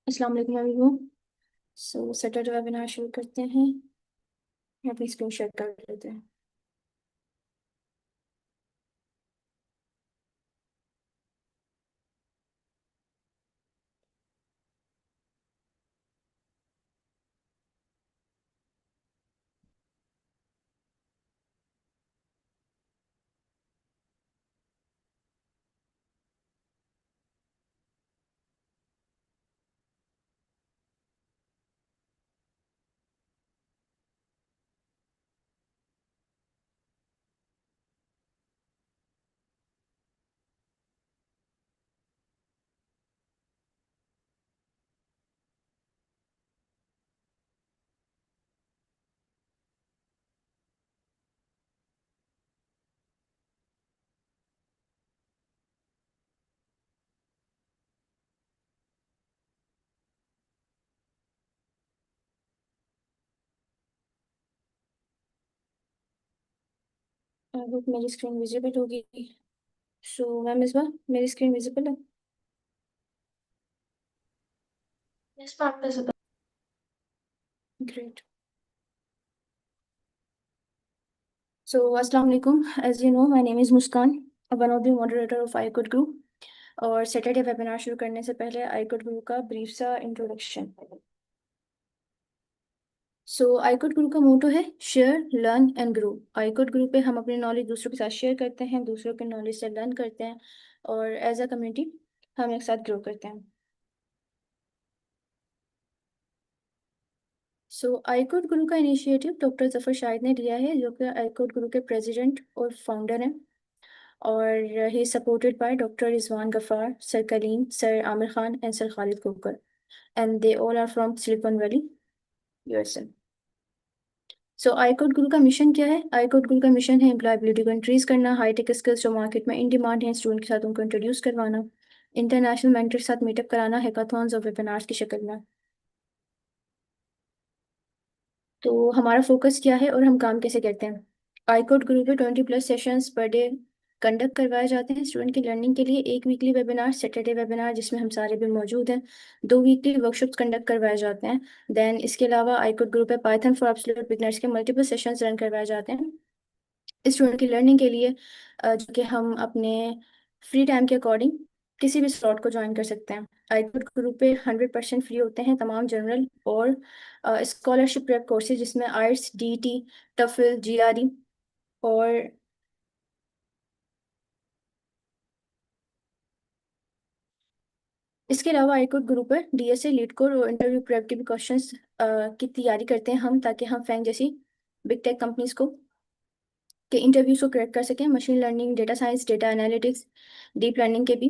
अस्सलाम वालेकुम एवरीवन। सो Saturday webinar शुरू करते हैं। अपनी स्क्रीन शेयर कर लेते हैं। आई होप मेरी स्क्रीन विजिबल होगी। सो मैम इस बार मेरी स्क्रीन विजिबल है। Yes, ma'am, visible. Great. So अस्सलाम वालेकुम। As you know my name is Muskan, one of the moderator of iCode group. और सैटरडे वेबिनार शुरू करने से पहले आई कोड ग्रुप का ब्रीफ सा इंट्रोडक्शन। सो आईकोड ग्रुप का मोटो है share learn and grow. ICode group पे हम अपनी नॉलेज दूसरों के साथ शेयर करते हैं, दूसरों के नॉलेज से लर्न करते हैं और एज अ कम्युनिटी हम एक साथ ग्रो करते हैं। सो आईकोड गुरु का इनिशिएटिव डॉक्टर जफर शाहिद ने लिया है, जो कि आईकोड गुरु के प्रेसिडेंट और फाउंडर हैं। और ही supported by doctor Rizwan Ghaffar, sir Kaleem, sir Aamir Khan and sir Khalid Kokar, and they all are from Silicon Valley, USA. So iCode Guru का मिशन क्या है? आईकोड गुरु का मिशन है एम्प्लॉयबिलिटी को इंक्रीज करना, हाईटेक स्किल्स जो मार्केट में इन डिमांड है स्टूडेंट के साथ उनको इंट्रोड्यूस करवाना, इंटरनेशनल मेंटर के साथ मीटअप कराना हैकाथॉन्स और वेबिनार्स की शक्ल में। तो हमारा फोकस क्या है और हम काम कैसे करते हैं? आईकोड ग्रुप पे 20+ सेशंस पर डे कंडक्ट करवाए जाते हैं स्टूडेंट की लर्निंग के लिए। एक वीकली वेबिनार, सैटरडे वेबिनार जिसमें हम सारे भी मौजूद हैं। 2 वीकली वर्कशॉप्स कंडक्ट करवाए जाते हैं। देन इसके अलावा आईकोड ग्रुप पे पाइथन फॉर एब्सोल्यूट बिगनर्स के मल्टीपल सेशंस रन करवाए जाते हैं स्टूडेंट की लर्निंग के लिए, जो कि हम अपने फ्री टाइम के अकॉर्डिंग किसी भी स्लॉट को ज्वाइन कर सकते हैं। आईकोड ग्रुप पे 100% फ्री होते हैं तमाम जनरल और स्कॉलरशिप प्रेप कोर्सेज, जिसमें आइट्स, डीटी, टफल, जीआरई और इसके अलावा आईकोड ग्रुप पर डीएसए, लीड कोड और इंटरव्यू प्रेप के भी क्वेश्चंस की तैयारी करते हैं हम, ताकि हम फैंग जैसी बिग टेक कंपनीज को के इंटरव्यूज को क्रैक कर सकें। Machine learning, data science, data analytics, deep learning के भी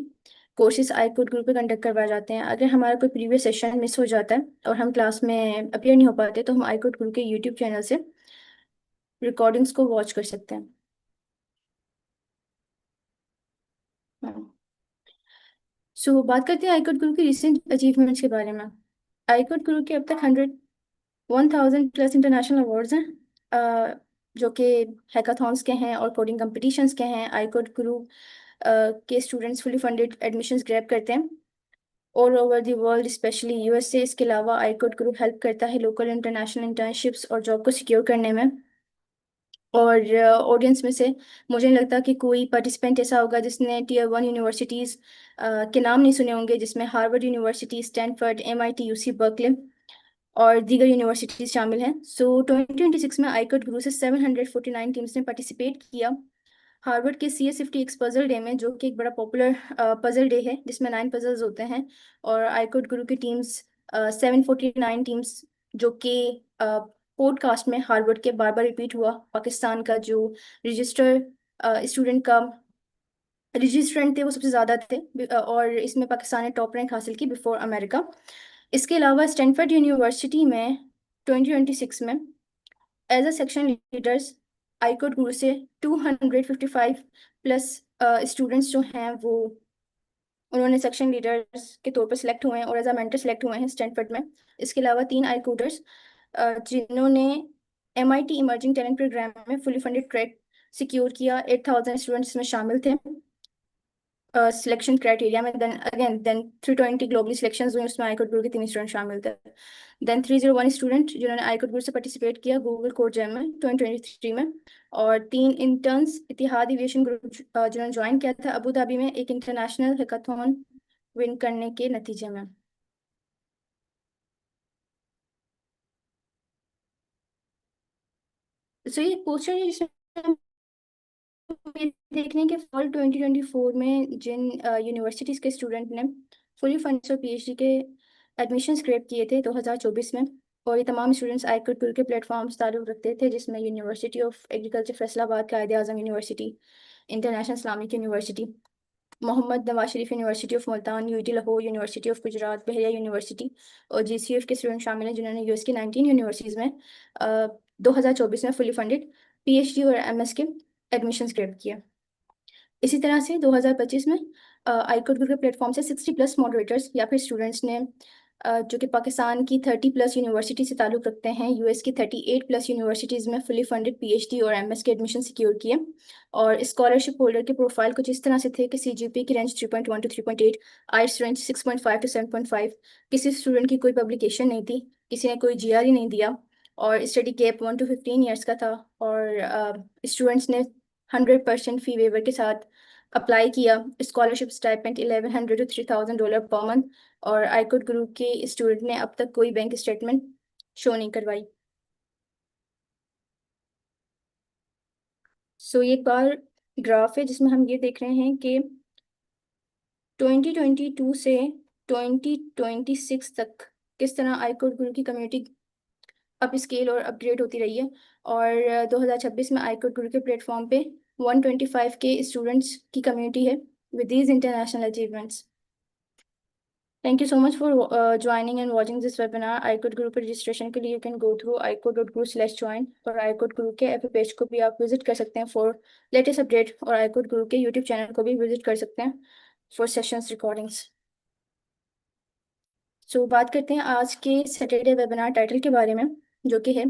कोर्सेज आईकोड ग्रुप पे कंडक्ट करवाए जाते हैं। अगर हमारा कोई प्रीवियस सेशन मिस हो जाता है और हम क्लास में अपीयर नहीं हो पाते, तो हम आईकोड ग्रुप के यूट्यूब चैनल से रिकॉर्डिंग्स को वॉच कर सकते हैं। बात करते हैं आईकोड ग्रुप की रिसेंट अचीवमेंट्स के बारे में। आईकोड ग्रुप के अब तक 1000+ इंटरनेशनल अवार्ड्स हैं, जो कि हैकाथॉन्स के हैं और कोडिंग कंपटीशंस के हैं। आईकोड ग्रुप के students fully funded admissions grab करते हैं all over the world, specially USA. इसके अलावा आईकोड ग्रुप हेल्प करता है लोकल इंटरनेशनल इंटर्नशिप्स और जॉब को सिक्योर करने में। और ऑडियंस में से मुझे नहीं लगता कि कोई पार्टिसिपेंट ऐसा होगा जिसने Tier 1 यूनिवर्सिटीज़ के नाम नहीं सुने होंगे, जिसमें Harvard university, Stanford, MIT, UC Berkeley और दीगर यूनिवर्सिटीज़ शामिल हैं। 2026 में आईकोड ग्रुप से 749 टीम्स ने पार्टिसिपेट किया। हार्वर्ड के CSFT पजल डे में, जो कि एक बड़ा पॉपुलर पजल डे है जिसमें 9 पजल्स होते हैं, और आईकोड गुरु की टीम्स 749 टीम्स, जो कि पॉडकास्ट में हार्वर्ड के बार बार रिपीट हुआ। पाकिस्तान का जो रजिस्टर स्टूडेंट का रजिस्ट्रेंट थे वो सबसे ज़्यादा थे, और इसमें पाकिस्तान ने टॉप रैंक हासिल की बिफोर अमेरिका। इसके अलावा स्टैनफोर्ड यूनिवर्सिटी में 2026 में एज अ सेक्शन लीडर्स आईकोड गुरु से 255+ स्टूडेंट्स जो हैं वो उन्होंने सेक्शन लीडर्स के तौर पर सिलेक्ट हुए हैं और एज अ मेंटर सेलेक्ट हुए हैं स्टैनफोर्ड में। इसके अलावा 3 आईकोडर्स जिन्होंने एमआईटी इमर्जिंग टैलेंट प्रोग्राम में फुली फंडेड ट्रैक सिक्योर किया, 8000 स्टूडेंट्स इसमें शामिल थे। सिलेक्शन क्राइटेरिया में, देन 320 ग्लोबली सिलेक्शंस हुई, उसमें आईकोट गुरु के 3 स्टूडेंट शामिल थे। देन 301 स्टूडेंट जिन्होंने आईकोट गुरु से पार्टिसिपेट किया गूगल कोड जैम में 2023 में। और 3 इंटर्न्स इतिहाद एविएशन ग्रुप जिन्होंने ज्वाइन किया था अबू धाबी में एक इंटरनेशनल हैकाथॉन विन करने के नतीजे में। सो ये क्वेश्चन है जिसमें ये देखने के फॉल 2024 में जिन यूनिवर्सिटीज़ के स्टूडेंट ने फुली फंड्स और पीएचडी के एडमिशन स्क्रैप किए थे 2024 में, और ये तमाम स्टूडेंट्स आईकट टूर के प्लेटफॉर्म्स ताल्लुक रखते थे, जिसमें university of agriculture Faisalabad, Quaid-e Azam university, international Islamic university, Muhammad Nawaz Sharif university of Multan, UT Lahore, university of Gujrat, Bahria university और जीसीएफ के स्टूडेंट शामिल हैं, जिन्होंने यूएस की 19 यूनिवर्सिटीज़ में 2024 में फुली फंडेड पीएचडी और एमएस के एडमिशन स्क्रैप किए। इसी तरह से 2025 में आईकोट ग्रुप के प्लेटफॉर्म से 60+ मॉडरेटर्स या फिर स्टूडेंट्स ने जो कि पाकिस्तान की 30+ यूनिवर्सिटी से ताल्लुक़ रखते हैं, यूएस की 38+ यूनिवर्सिटीज़ में फुली फंडेड पीएचडी और एमएस के एडमिशन सिक्योर किए। और स्कॉलरशिप होल्डर के प्रोफाइल कुछ इस तरह से थे कि सीजीपी की रेंज 3.1 to 3.8, आइट्स रेंज 6.5 to 7.5, किसी स्टूडेंट की कोई पब्लिकेशन नहीं थी, किसी ने कोई जीआरई नहीं दिया, और स्टडी गैप 1 to 15 ईयर्स का था। और स्टूडेंट्स ने 100% फ़ी वेवर के साथ अप्लाई किया। Scholarship stipend $1100 to $3000 per month. और आईकोट ग्रुप के स्टूडेंट ने अब तक कोई बैंक स्टेटमेंट शो नहीं करवाई। सो ये एक बार ग्राफ है जिसमें हम ये देख रहे हैं कि 2022 से 2026 तक किस तरह आईकोट ग्रुप की कम्युनिटी अप स्केल और अपग्रेड होती रही है। और 2026 में आईकोट ग्रुप के प्लेटफॉर्म पे 125 के स्टूडेंट्स की कम्युनिटी है with these international achievements. Thank you so much for joining and watching this webinar. iCode Group registration के लिए you can go through icode.group/join, और iCode Group के ऐप पेज को भी आप विजिट कर सकते हैं फॉर लेटेस्ट अपडेट, और iCode Group के यूट्यूब चैनल को भी विजिट कर सकते हैं फॉर सेशंस रिकॉर्डिंग्स। सो बात करते हैं आज के सैटरडे वेबिनार टाइटल के बारे में, जो कि है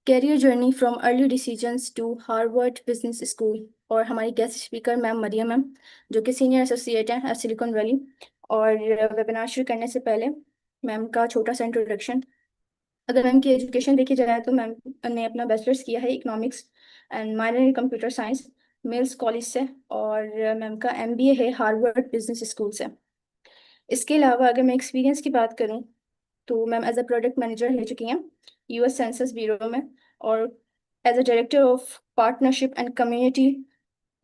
career journey from early decisions to Harvard Business School. और हमारी guest speaker ma'am Mariam ma'am, जो कि सीनियर एसोसिएट हैं एट सिलिकॉन वैली। और वेबिनार शुरू करने से पहले मैम का छोटा सा इंट्रोडक्शन। अगर मैम की एजुकेशन देखी जाए तो मैम ने अपना बैचलर्स किया है economics and minor in computer science mills college से, और मैम का एमबीए है हार्वर्ड बिजनेस स्कूल से। इसके अलावा अगर मैं एक्सपीरियंस की बात करूँ तो ma'am as a product manager रह चुकी हैं यूएस सेंसस ब्यूरो में, और as a director of partnership and community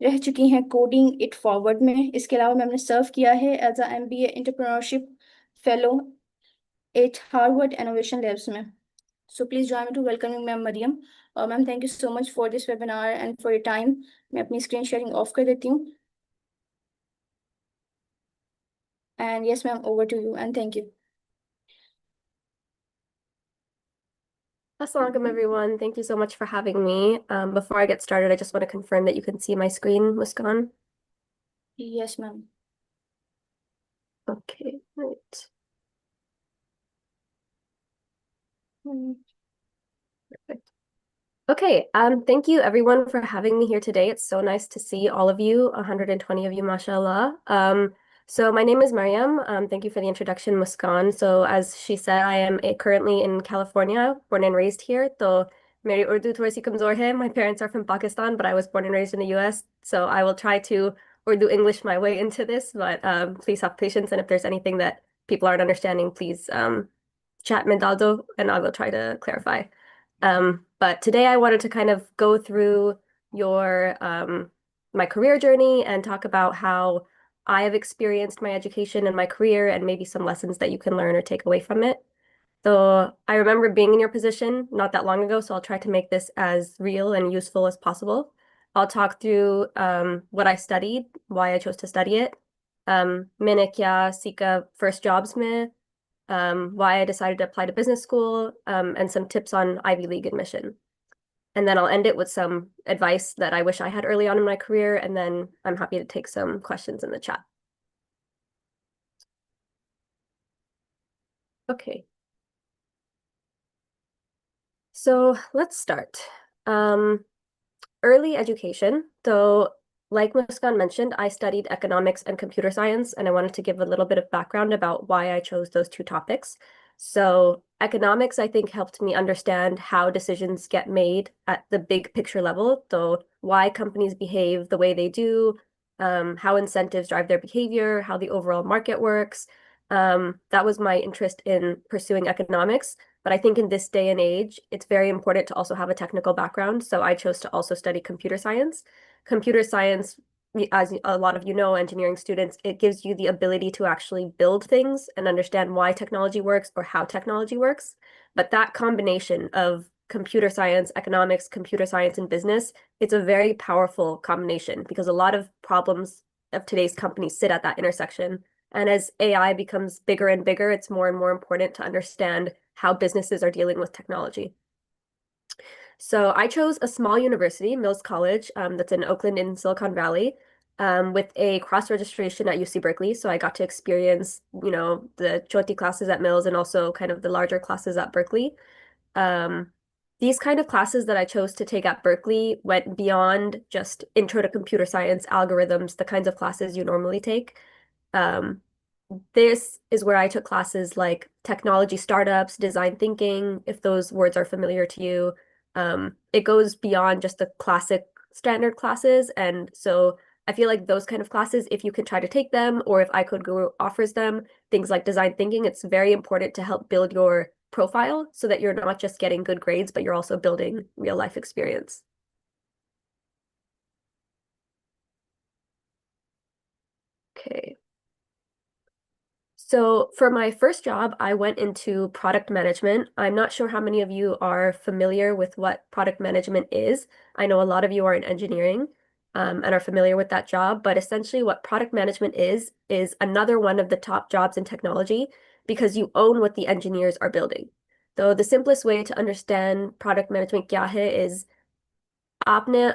रह चुकी हैं कोडिंग इट फॉरवर्ड में। इसके अलावा मैम ने सर्व किया है as a MBA entrepreneurship fellow at Harvard innovation labs में। So please join me to welcoming ma'am Maryam. और ma'am thank you so much for this webinar and for your time. मैं अपनी स्क्रीन शेयरिंग ऑफ कर देती हूँ। And yes ma'am, over to you and thank you. Assalamualaikum, everyone. Thank you so much for having me. Before I get started, I just want to confirm that you can see my screen, Muskan. Yes ma'am. Okay, right. Perfect. Okay, thank you everyone for having me here today. It's so nice to see all of you, 120 of you, mashallah. So my name is Mariam. Thank you for the introduction, Muskan. So as she said, I am currently in California, born and raised here. So मेरी उर्दू थोड़ी सी कमजोर है. My parents are from Pakistan, but I was born and raised in the US. So I will try to Urdu English my way into this, but please have patience. And if there's anything that people aren't understanding, please chat में डाल दो, and I will try to clarify. But today I wanted to kind of go through your my career journey and talk about how I have experienced my education and my career and maybe some lessons that you can learn or take away from it. So I remember being in your position not that long ago, so I'll try to make this as real and useful as possible. I'll talk through what I studied, why I chose to study it, मैंने क्या सीखा first jobs में, why I decided to apply to business school, and some tips on Ivy League admission. And then I'll end it with some advice that I wish I had early on in my career, and then I'm happy to take some questions in the chat. Okay. So let's start. Early education. So like Muskan mentioned, I studied economics and computer science, and I wanted to give a little bit of background about why I chose those two topics. So, economics, I think, helped me understand how decisions get made at the big picture level. So, why companies behave the way they do, how incentives drive their behavior, how the overall market works. That was my interest in pursuing economics. But I think in this day and age, it's very important to also have a technical background. So, I chose to also study computer science. Computer science, as a lot of you know, engineering students, it gives you the ability to actually build things and understand why technology works or how technology works. But that combination of computer science, economics, computer science, and business, it's a very powerful combination because a lot of problems of today's companies sit at that intersection. And as AI becomes bigger and bigger, it's more and more important to understand how businesses are dealing with technology. So I chose a small university, Mills College, that's in Oakland in Silicon Valley, with a cross-registration at UC Berkeley. So I got to experience, the Choti classes at Mills and also kind of the larger classes at Berkeley. Um, these kind of classes that I chose to take at Berkeley went beyond just intro to computer science, algorithms, the kinds of classes you normally take. Um, this is where I took classes like technology startups, design thinking, if those words are familiar to you. It goes beyond just the classic standard classes. And so I feel like those kind of classes, if you can try to take them, or if I Could Go offers them, things like design thinking, it's very important to help build your profile so that you're not just getting good grades, but you're also building real life experience. Okay. So for my first job, I went into product management. I'm not sure how many of you are familiar with what product management is. I know a lot of you are in engineering, and are familiar with that job, but essentially what product management is another one of the top jobs in technology because you own what the engineers are building. So the simplest way to understand product management क्या है is आपने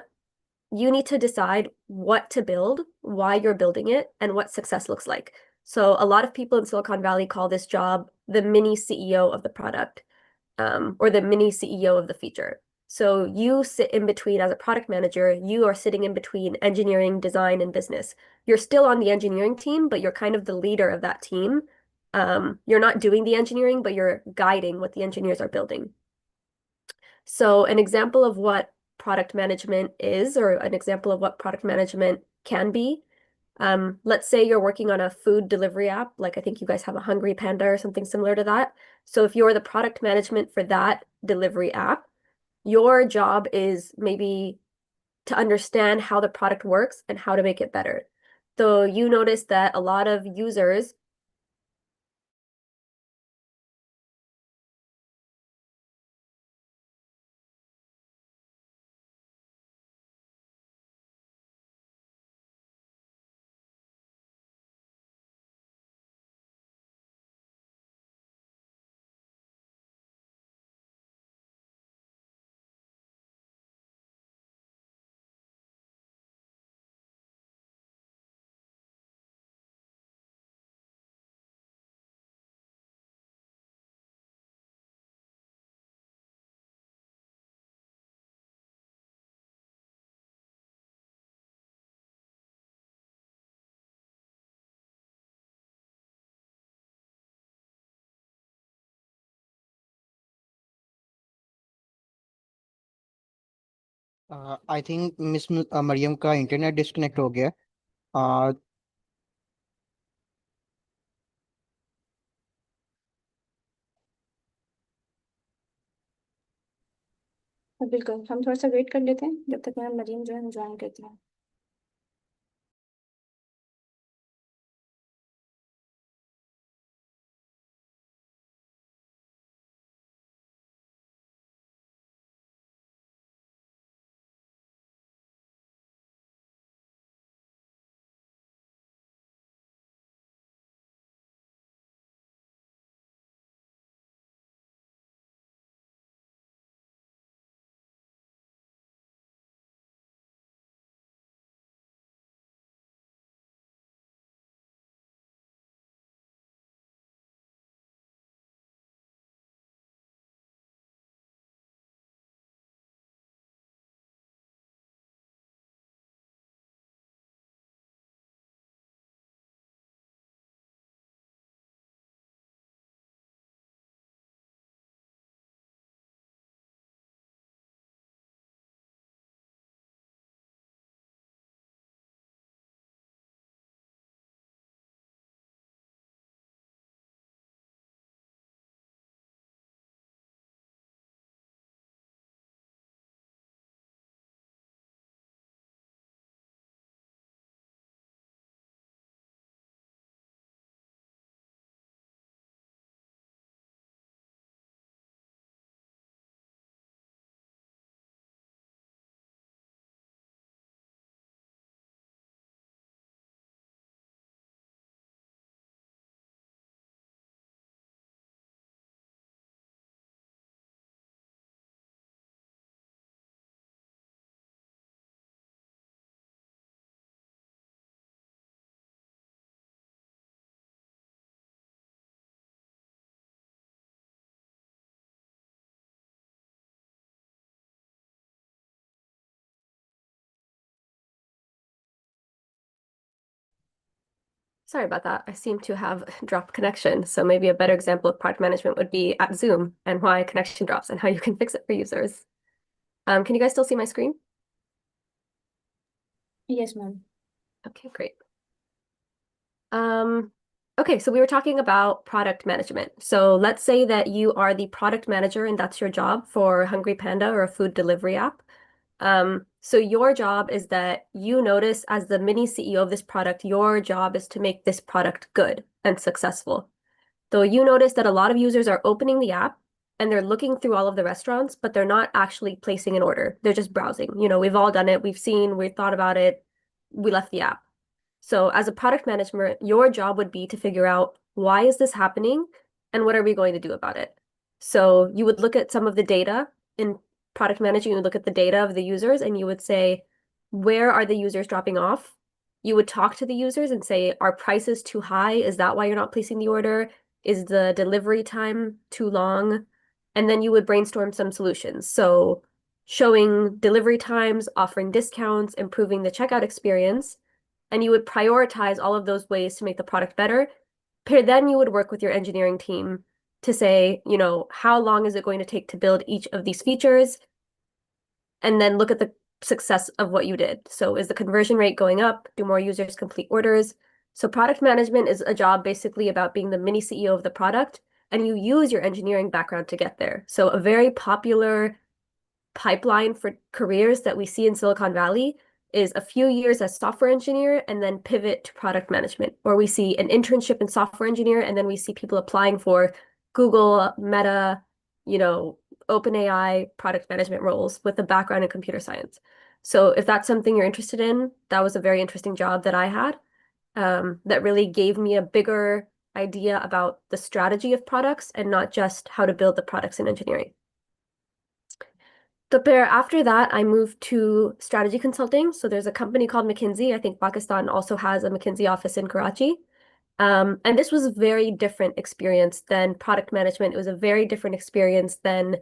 you need to decide what to build, why you're building it, and what success looks like. So a lot of people in Silicon Valley call this job the mini CEO of the product, or the mini CEO of the feature. So you sit in between as a product manager, you are sitting in between engineering, design, and business. You're still on the engineering team, but you're kind of the leader of that team. You're not doing the engineering, but you're guiding what the engineers are building. So an example of what product management is, or an example of what product management can be, let's say you're working on a food delivery app, like I think you guys have a Hungry Panda or something similar to that. So if you're the product management for that delivery app, your job is maybe to understand how the product works and how to make it better. So you notice that a lot of users I think miss Mariam का internet disconnect हो गया। आ, बिल्कुल, हम थोड़ा सा wait कर लेते हैं जब तक मैम मरीम जो है ज्वाइन करती हैं। Sorry about that. I seem to have dropped connection. So maybe a better example of product management would be at Zoom and why connection drops and how you can fix it for users. Can you guys still see my screen? Yes, ma'am. Okay, great. Okay, so we were talking about product management. So let's say that you are the product manager and that's your job for Hungry Panda or a food delivery app. So your job is that you notice as the mini CEO of this product, your job is to make this product good and successful. So you notice that a lot of users are opening the app and they're looking through all of the restaurants, but they're not actually placing an order. They're just browsing. You know, we've all done it. We've seen, we've thought about it. We left the app. So as a product manager, your job would be to figure out why is this happening and what are we going to do about it? So you would look at some of the data in product management, you would look at the data of the users and you would say, where are the users dropping off? You would talk to the users and say, are prices too high? Is that why you're not placing the order? Is the delivery time too long? And then you would brainstorm some solutions. So showing delivery times, offering discounts, improving the checkout experience, and you would prioritize all of those ways to make the product better. Then you would work with your engineering team to say, you know, how long is it going to take to build each of these features? And then look at the success of what you did. So is the conversion rate going up? Do more users complete orders? So product management is a job basically about being the mini CEO of the product, and you use your engineering background to get there. So a very popular pipeline for careers that we see in Silicon Valley is a few years as software engineer and then pivot to product management, or we see an internship in software engineer and then we see people applying for Google, Meta, you know, OpenAI product management roles with a background in computer science. So if that's something you're interested in, that was a very interesting job that I had that really gave me a bigger idea about the strategy of products and not just how to build the products in engineering. So after that, I moved to strategy consulting. So there's a company called McKinsey. I think Pakistan also has a McKinsey office in Karachi. And this was a very different experience than product management. It was a very different experience than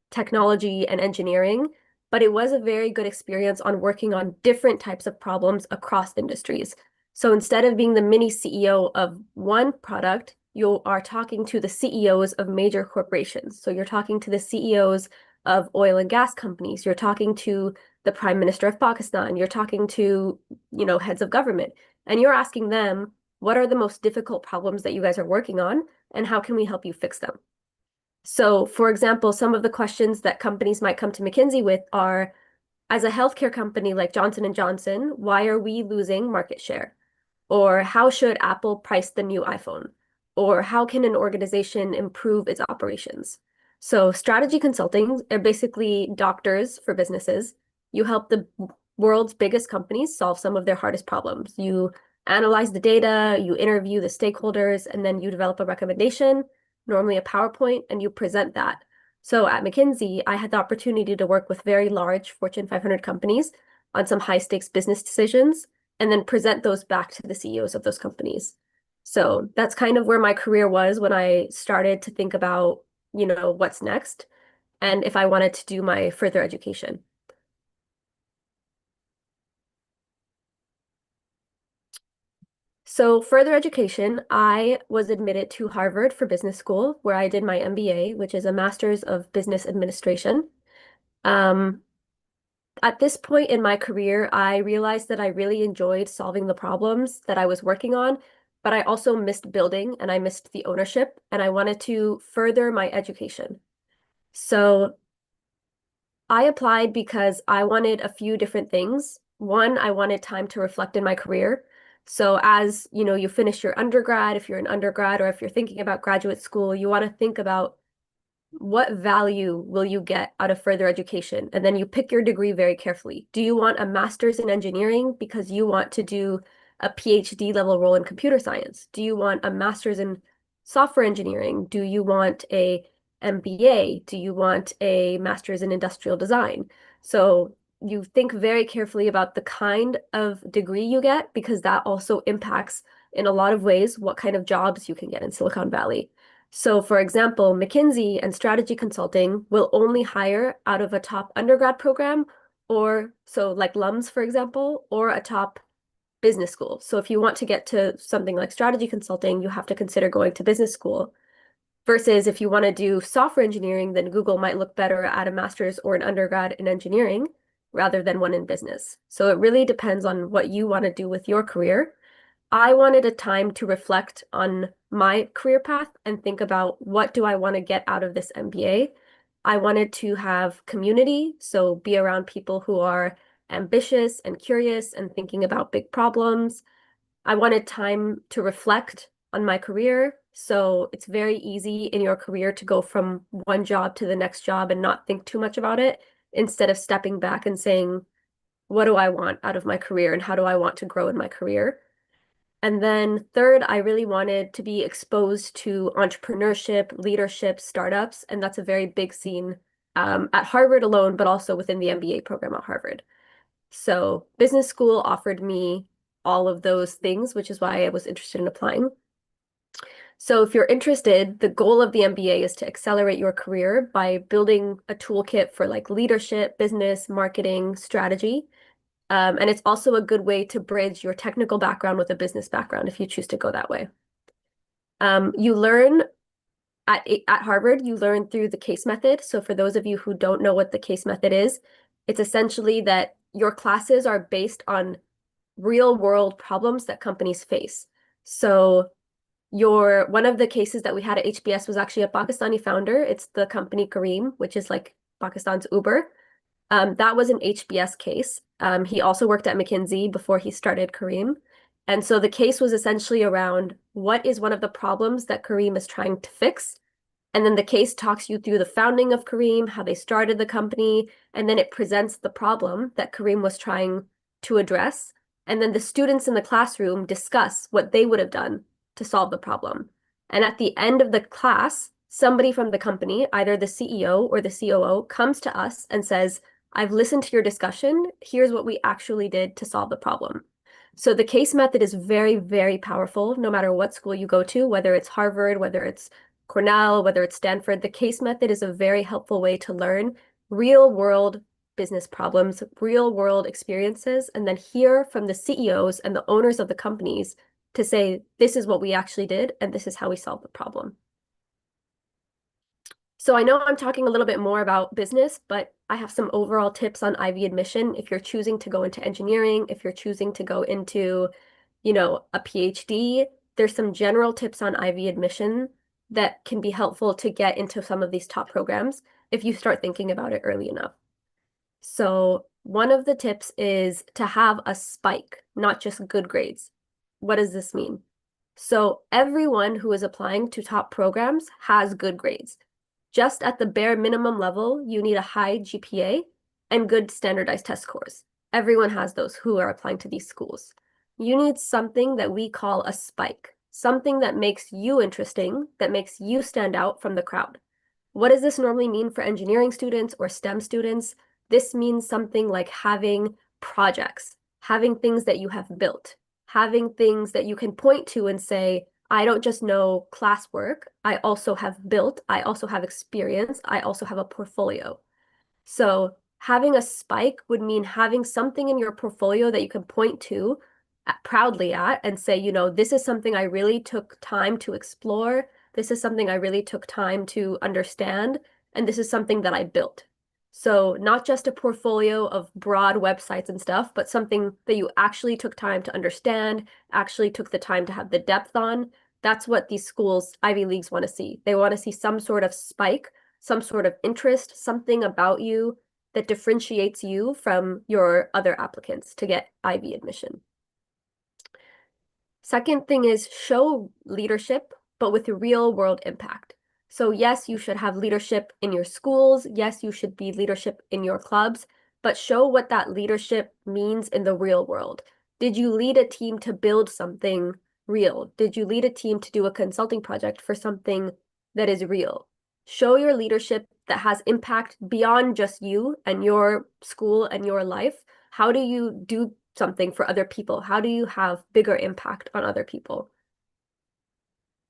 technology and engineering, but it was a very good experience on working on different types of problems across industries. So instead of being the mini CEO of one product, you are talking to the CEOs of major corporations. So you're talking to the CEOs of oil and gas companies. You're talking to the Prime Minister of Pakistan. You're talking to, you know, heads of government. And you're asking them, what are the most difficult problems that you guys are working on, and how can we help you fix them? So, for example, some of the questions that companies might come to McKinsey with are, as a healthcare company like Johnson & Johnson, why are we losing market share? Or how should Apple price the new iPhone? Or how can an organization improve its operations? So strategy consulting are basically doctors for businesses. You help the world's biggest companies solve some of their hardest problems. You analyze the data, you interview the stakeholders, and then you develop a recommendation, normally a PowerPoint, and you present that. So at McKinsey, I had the opportunity to work with very large Fortune 500 companies on some high stakes business decisions and then present those back to the CEOs of those companies. So that's kind of where my career was when I started to think about, you know, what's next and if I wanted to do my further education. So further education, I was admitted to Harvard for business school, where I did my MBA, which is a Master's of Business Administration. At this point in my career, I realized that I really enjoyed solving the problems that I was working on, but I also missed building and I missed the ownership, and I wanted to further my education. So I applied because I wanted a few different things. One, I wanted time to reflect in my career. So as you know, you finish your undergrad, if you're an undergrad or if you're thinking about graduate school, you want to think about what value will you get out of further education? And then you pick your degree very carefully. Do you want a master's in engineering because you want to do a PhD level role in computer science? Do you want a master's in software engineering? Do you want a MBA? Do you want a master's in industrial design? So you think very carefully about the kind of degree you get because that also impacts in a lot of ways what kind of jobs you can get in Silicon Valley. So for example, McKinsey and strategy consulting will only hire out of a top undergrad program or so like LUMS, for example, or a top business school. So if you want to get to something like strategy consulting, you have to consider going to business school. Versus if you want to do software engineering, then Google might look better at a master's or an undergrad in engineering rather than one in business. So it really depends on what you want to do with your career. I wanted a time to reflect on my career path and think about what do I want to get out of this MBA. I wanted to have community, so be around people who are ambitious and curious and thinking about big problems. I wanted time to reflect on my career. So it's very easy in your career to go from one job to the next job and not think too much about it, instead of stepping back and saying, what do I want out of my career and how do I want to grow in my career? And then third, I really wanted to be exposed to entrepreneurship, leadership, startups, and that's a very big scene at Harvard alone, but also within the MBA program at Harvard. So business school offered me all of those things, which is why I was interested in applying. So if you're interested, the goal of the MBA is to accelerate your career by building a toolkit for like leadership, business, marketing, strategy. And it's also a good way to bridge your technical background with a business background if you choose to go that way. You learn at Harvard, you learn through the case method. So for those of you who don't know what the case method is, it's essentially that your classes are based on real world problems that companies face. So one of the cases that we had at HBS was actually a Pakistani founder. It's the company Careem, which is like Pakistan's Uber. That was an HBS case. He also worked at McKinsey before he started Careem. And so the case was essentially around what is one of the problems that Careem is trying to fix. And then the case talks you through the founding of Careem, how they started the company, and then it presents the problem that Careem was trying to address. And then the students in the classroom discuss what they would have done to solve the problem. And at the end of the class, somebody from the company, either the CEO or the COO, comes to us and says, I've listened to your discussion. Here's what we actually did to solve the problem. So the case method is very, very powerful, no matter what school you go to, whether it's Harvard, whether it's Cornell, whether it's Stanford. The case method is a very helpful way to learn real world business problems, real world experiences, and then hear from the CEOs and the owners of the companies to say, this is what we actually did, and this is how we solved the problem. So I know I'm talking a little bit more about business, but I have some overall tips on Ivy admission. If you're choosing to go into engineering, if you're choosing to go into, a PhD, there's some general tips on Ivy admission that can be helpful to get into some of these top programs if you start thinking about it early enough. So one of the tips is to have a spike, not just good grades. What does this mean? So everyone who is applying to top programs has good grades. Just at the bare minimum level, you need a high GPA and good standardized test scores. Everyone has those who are applying to these schools. You need something that we call a spike, something that makes you interesting, that makes you stand out from the crowd. What does this normally mean for engineering students or STEM students? This means something like having projects, having things that you have built, having things that you can point to and say, I don't just know classwork, I also have built, I also have experience, I also have a portfolio. So having a spike would mean having something in your portfolio that you can point to proudly at and say, this is something I really took time to explore. This is something I really took time to understand. And this is something that I built. So not just a portfolio of broad websites and stuff, but something that you actually took time to understand, actually took the time to have the depth on. That's what these schools, Ivy Leagues, want to see. They want to see some sort of spike, some sort of interest, something about you that differentiates you from your other applicants to get Ivy admission. Second thing is show leadership, but with a real world impact. So yes, you should have leadership in your schools. Yes, you should be leadership in your clubs, but show what that leadership means in the real world. Did you lead a team to build something real? Did you lead a team to do a consulting project for something that is real? Show your leadership that has impact beyond just you and your school and your life. How do you do something for other people? How do you have bigger impact on other people?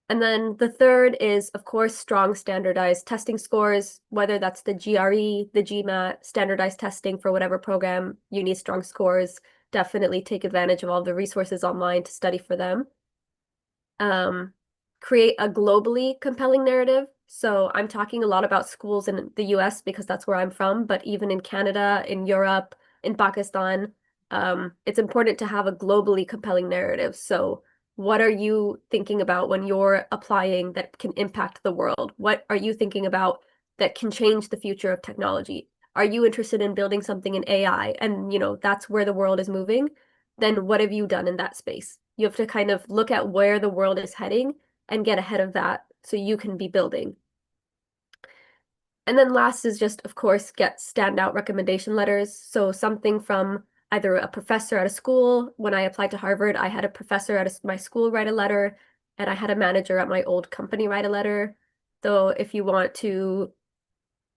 And then the third is, of course, strong standardized testing scores, whether that's the GRE, the GMAT, standardized testing for whatever program, you need strong scores. definitely take advantage of all the resources online to study for them. Create a globally compelling narrative. So I'm talking a lot about schools in the US because that's where I'm from, but even in Canada, in Europe, in Pakistan, it's important to have a globally compelling narrative. So what are you thinking about when you're applying that can impact the world? What are you thinking about that can change the future of technology? Are you interested in building something in AI? And, that's where the world is moving. Then what have you done in that space? You have to kind of look at where the world is heading and get ahead of that so you can be building. And then last is just, of course, get standout recommendation letters. So something from either a professor at a school. When I applied to Harvard, I had a professor at my school write a letter, and I had a manager at my old company write a letter. So if you want to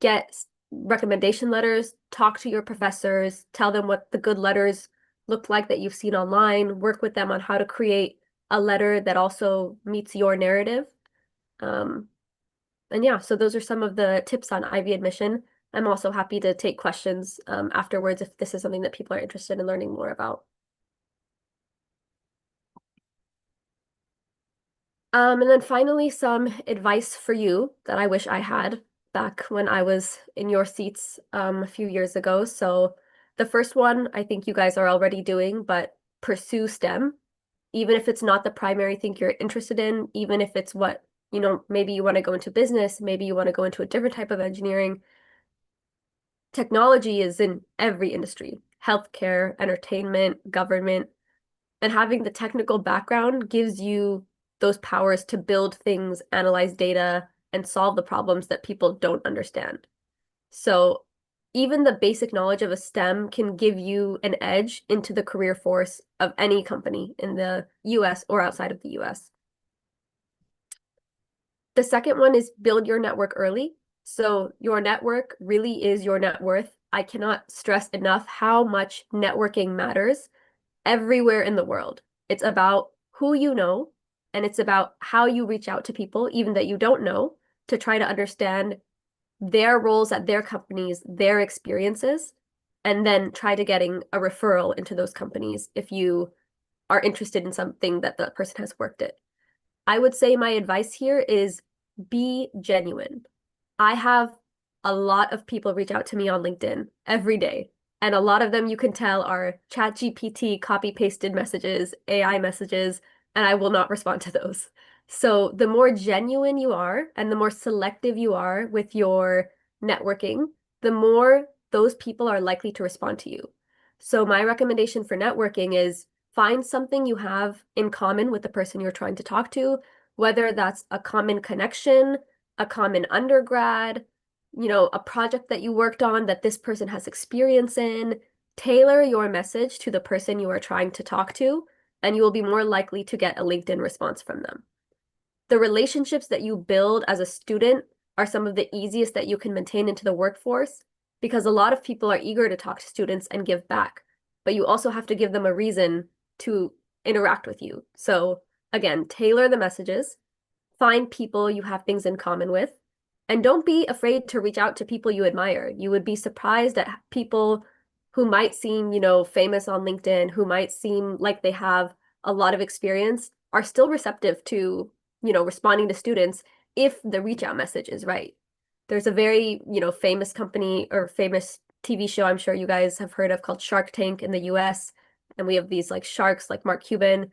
get recommendation letters, talk to your professors, tell them what the good letters look like that you've seen online, work with them on how to create a letter that also meets your narrative. And yeah, so those are some of the tips on Ivy admission. I'm also happy to take questions afterwards if this is something that people are interested in learning more about. And then finally, some advice for you that I wish I had back when I was in your seats a few years ago. So the first one, I think you guys are already doing, but pursue STEM, even if it's not the primary thing you're interested in, even if it's what, maybe you want to go into business, maybe you want to go into a different type of engineering. Technology is in every industry, healthcare, entertainment, government, and having the technical background gives you those powers to build things, analyze data, and solve the problems that people don't understand. So even the basic knowledge of a STEM can give you an edge into the career force of any company in the US or outside of the US. The second one is build your network early. So your network really is your net worth. I cannot stress enough how much networking matters everywhere in the world. It's about who you know, and it's about how you reach out to people, even that you don't know, to try to understand their roles at their companies, their experiences, and then try to getting a referral into those companies if you are interested in something that the person has worked at. I would say my advice here is be genuine. I have a lot of people reach out to me on LinkedIn every day. And a lot of them you can tell are ChatGPT copy pasted messages, AI messages, and I will not respond to those. So the more genuine you are and the more selective you are with your networking, the more those people are likely to respond to you. So my recommendation for networking is find something you have in common with the person you're trying to talk to, whether that's a common connection, a common undergrad, a project that you worked on that this person has experience in. Tailor your message to the person you are trying to talk to, and you will be more likely to get a LinkedIn response from them. The relationships that you build as a student are some of the easiest that you can maintain into the workforce because a lot of people are eager to talk to students and give back, but you also have to give them a reason to interact with you. So again, tailor the messages, find people you have things in common with, and don't be afraid to reach out to people you admire. You would be surprised at people who might seem, famous on LinkedIn, who might seem like they have a lot of experience, are still receptive to, responding to students if the reach out message is right. There's a very, famous company or famous TV show I'm sure you guys have heard of called Shark Tank in the US. And we have these like sharks like Mark Cuban.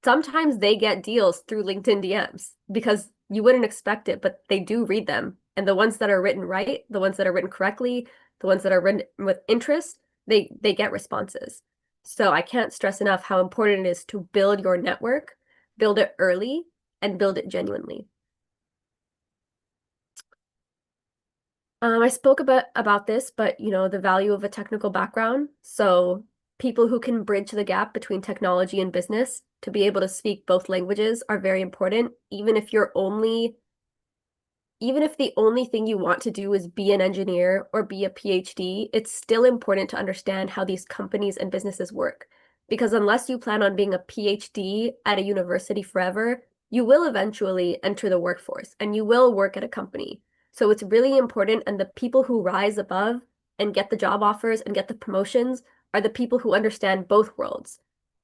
Sometimes they get deals through LinkedIn DMs because you wouldn't expect it, but they do read them. And the ones that are written right, the ones that are written correctly, the ones that are written with interest, they get responses. So I can't stress enough how important it is to build your network, build it early, and build it genuinely. I spoke about this, but the value of a technical background. So people who can bridge the gap between technology and business to be able to speak both languages are very important, even if the only thing you want to do is be an engineer or be a PhD, it's still important to understand how these companies and businesses work. Because unless you plan on being a PhD at a university forever, you will eventually enter the workforce and you will work at a company. So it's really important, and the people who rise above and get the job offers and get the promotions are the people who understand both worlds.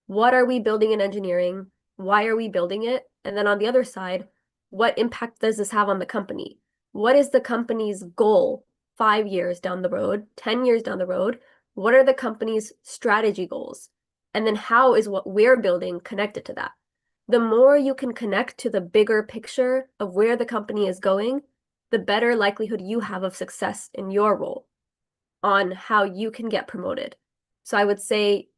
What are we building in engineering? Why are we building it? And then on the other side, what impact does this have on the company? What is the company's goal 5 years down the road, 10 years down the road? What are the company's strategy goals? And then how is what we're building connected to that? The more you can connect to the bigger picture of where the company is going, the better likelihood you have of success in your role on how you can get promoted. So I would say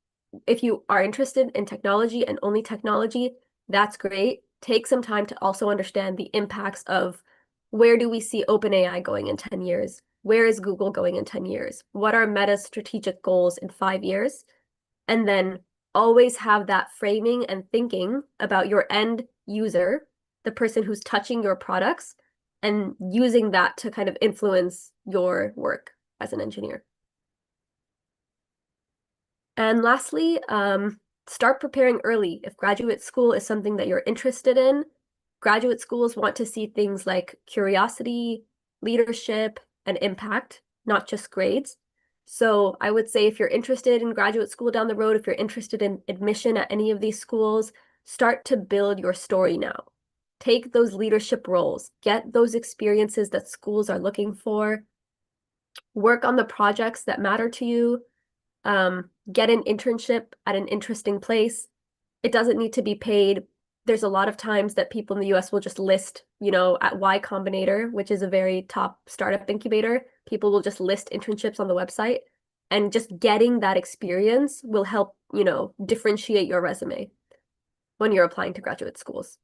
if you are interested in technology and only technology, that's great. Take some time to also understand the impacts of where do we see OpenAI going in 10 years? Where is Google going in 10 years? What are Meta's strategic goals in 5 years? And then always have that framing and thinking about your end user, the person who's touching your products, and using that to kind of influence your work as an engineer. And lastly, start preparing early. If graduate school is something that you're interested in, graduate schools want to see things like curiosity, leadership, and impact, not just grades. So I would say if you're interested in graduate school down the road, if you're interested in admission at any of these schools, start to build your story now. Take those leadership roles, get those experiences that schools are looking for, work on the projects that matter to you, get an internship at an interesting place. It doesn't need to be paid. There's a lot of times that people in the US will just list, at Y Combinator, which is a very top startup incubator, people will just list internships on the website. And just getting that experience will help, differentiate your resume when you're applying to graduate schools.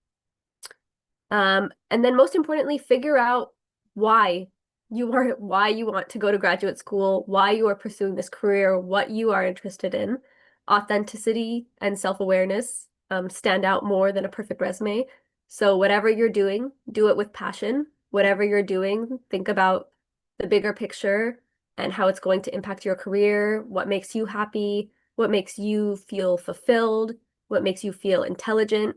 And then most importantly, figure out why you want to go to graduate school, why you are pursuing this career, what you are interested in. Authenticity and self-awareness stand out more than a perfect resume. So whatever you're doing, do it with passion. Whatever you're doing, think about the bigger picture and how it's going to impact your career, what makes you happy, what makes you feel fulfilled, what makes you feel intelligent,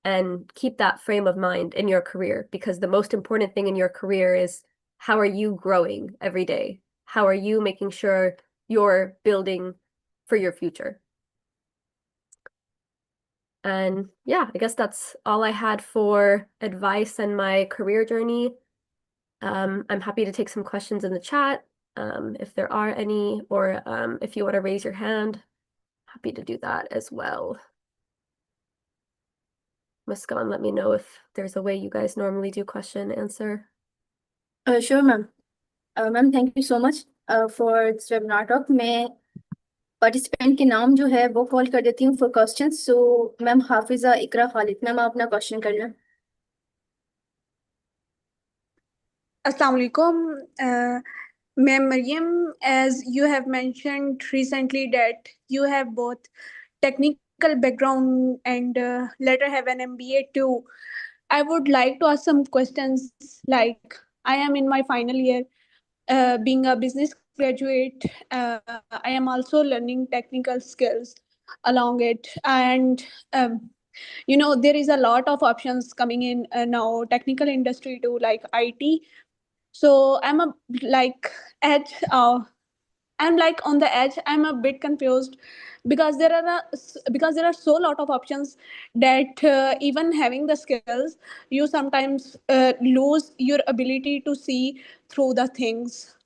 and keep that frame of mind in your career, because the most important thing in your career is how are you growing every day? How are you making sure you're building for your future? And yeah, I guess that's all I had for advice and my career journey. I'm happy to take some questions in the chat, if there are any, or if you want to raise your hand, happy to do that as well. Muskan, let me know if there's a way you guys normally do question answer. Sure, ma'am. Ma'am, thank you so much for this webinar talk. मैं participant के नाम जो है वो call कर देती हूँ for questions. So ma'am Hafiza Iqra Khalid, ma'am आप अपना क्वेश्चन कर लें. Assalamu alaikum. Ma'am Mariam, as you have mentioned recently that you have both technical background and later have an MBA too, I would like to ask some questions. Like, I am in my final year, being a business graduate, I am also learning technical skills along it. And there is a lot of options coming in now, technical industry too, like IT. So edge. I'm like on the edge. I'm a bit confused because there are so lot of options that even having the skills, you sometimes lose your ability to see through the things.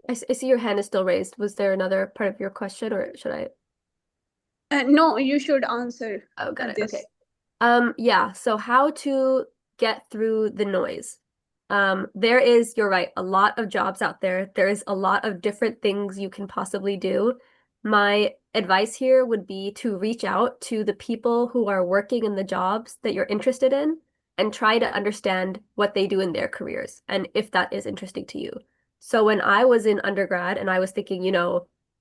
I see your hand is still raised. Was there another part of your question, or should I? No, you should answer. Oh, got it. this. Okay. Yeah, so how to get through the noise. There is, you're right, a lot of jobs out there. There is a lot of different things you can possibly do. My advice here would be to reach out to the people who are working in the jobs that you're interested in and try to understand what they do in their careers and if that is interesting to you. So when I was in undergrad and I was thinking,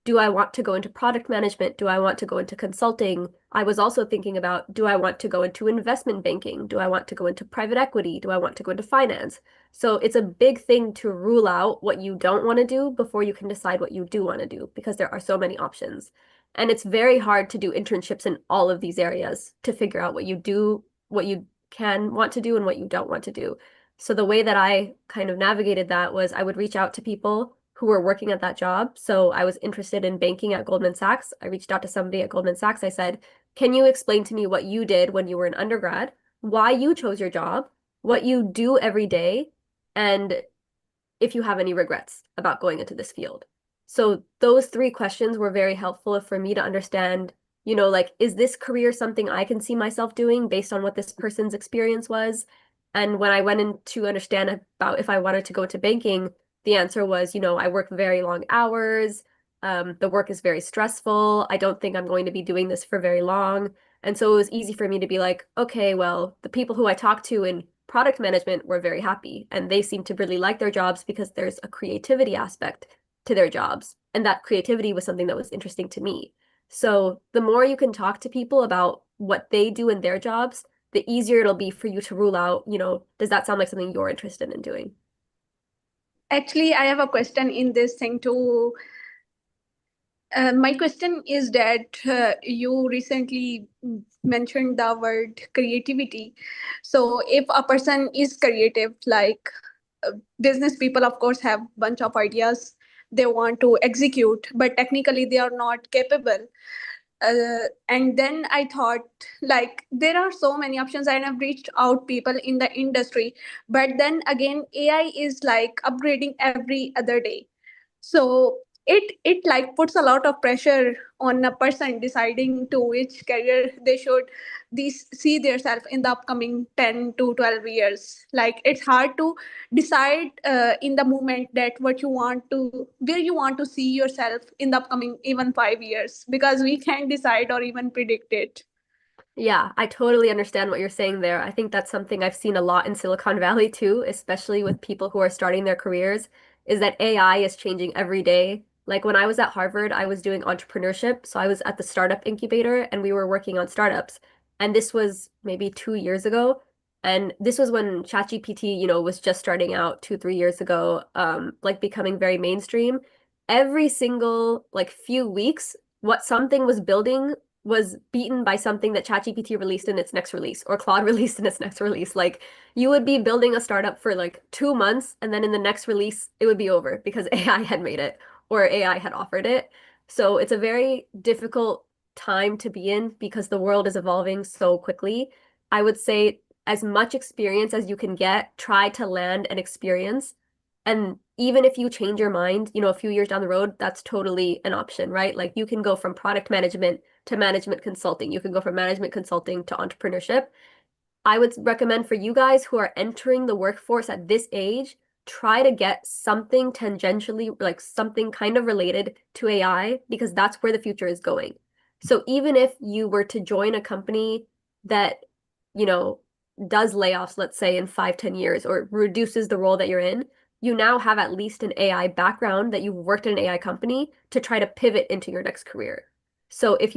do I want to go into product management? Do I want to go into consulting? I was also thinking about, do I want to go into investment banking? Do I want to go into private equity? Do I want to go into finance? So it's a big thing to rule out what you don't want to do before you can decide what you do want to do, because there are so many options. And it's very hard to do internships in all of these areas to figure out what you do, what you can want to do, and what you don't want to do. So the way that I kind of navigated that was I would reach out to people who were working at that job. So I was interested in banking at Goldman Sachs. I reached out to somebody at Goldman Sachs. I said, can you explain to me what you did when you were an undergrad, why you chose your job, what you do every day, and if you have any regrets about going into this field? So those three questions were very helpful for me to understand, like, is this career something I can see myself doing based on what this person's experience was? And when I went in to understand about if I wanted to go into banking, the answer was, I work very long hours. The work is very stressful. I don't think I'm going to be doing this for very long. And so it was easy for me to be like, okay, well, the people who I talked to in product management were very happy and they seemed to really like their jobs because there's a creativity aspect to their jobs. And that creativity was something that was interesting to me. So the more you can talk to people about what they do in their jobs, the easier it'll be for you to rule out, does that sound like something you're interested in doing? Actually, I have a question in this thing too. My question is that you recently mentioned the word creativity. So if a person is creative, like business people, of course, have bunch of ideas they want to execute, but technically they are not capable. And then I thought, like, there are so many options, and I've reached out people in the industry. But then again, AI is like upgrading every other day. So it like puts a lot of pressure on a person deciding to which career they should these see themselves in the upcoming 10 to 12 years. Like it's hard to decide in the moment that what you want to where you want to see yourself in the upcoming even 5 years, because we can't decide or even predict it. Yeah, I totally understand what you're saying there. I think that's something I've seen a lot in Silicon Valley too, especially with people who are starting their careers, is that AI is changing every day. Like when I was at Harvard, I was doing entrepreneurship. So I was at the startup incubator and we were working on startups. And this was maybe 2 years ago. And this was when ChatGPT, was just starting out 2, 3 years ago, like becoming very mainstream. Every single like few weeks, what something was building was beaten by something that ChatGPT released in its next release or Claude released in its next release. Like you would be building a startup for like 2 months and then in the next release it would be over because AI had made it or AI had offered it. So it's a very difficult time to be in because the world is evolving so quickly. I would say as much experience as you can get, try to land an experience. And even if you change your mind, a few years down the road, that's totally an option, right? Like you can go from product management to management consulting. You can go from management consulting to entrepreneurship. I would recommend for you guys who are entering the workforce at this age, try to get something tangentially, like something kind of related to AI, because that's where the future is going. So even if you were to join a company that, you know, does layoffs, let's say in 5, 10 years, or reduces the role that you're in, you now have at least an AI background that you've worked in an AI company to try to pivot into your next career. So if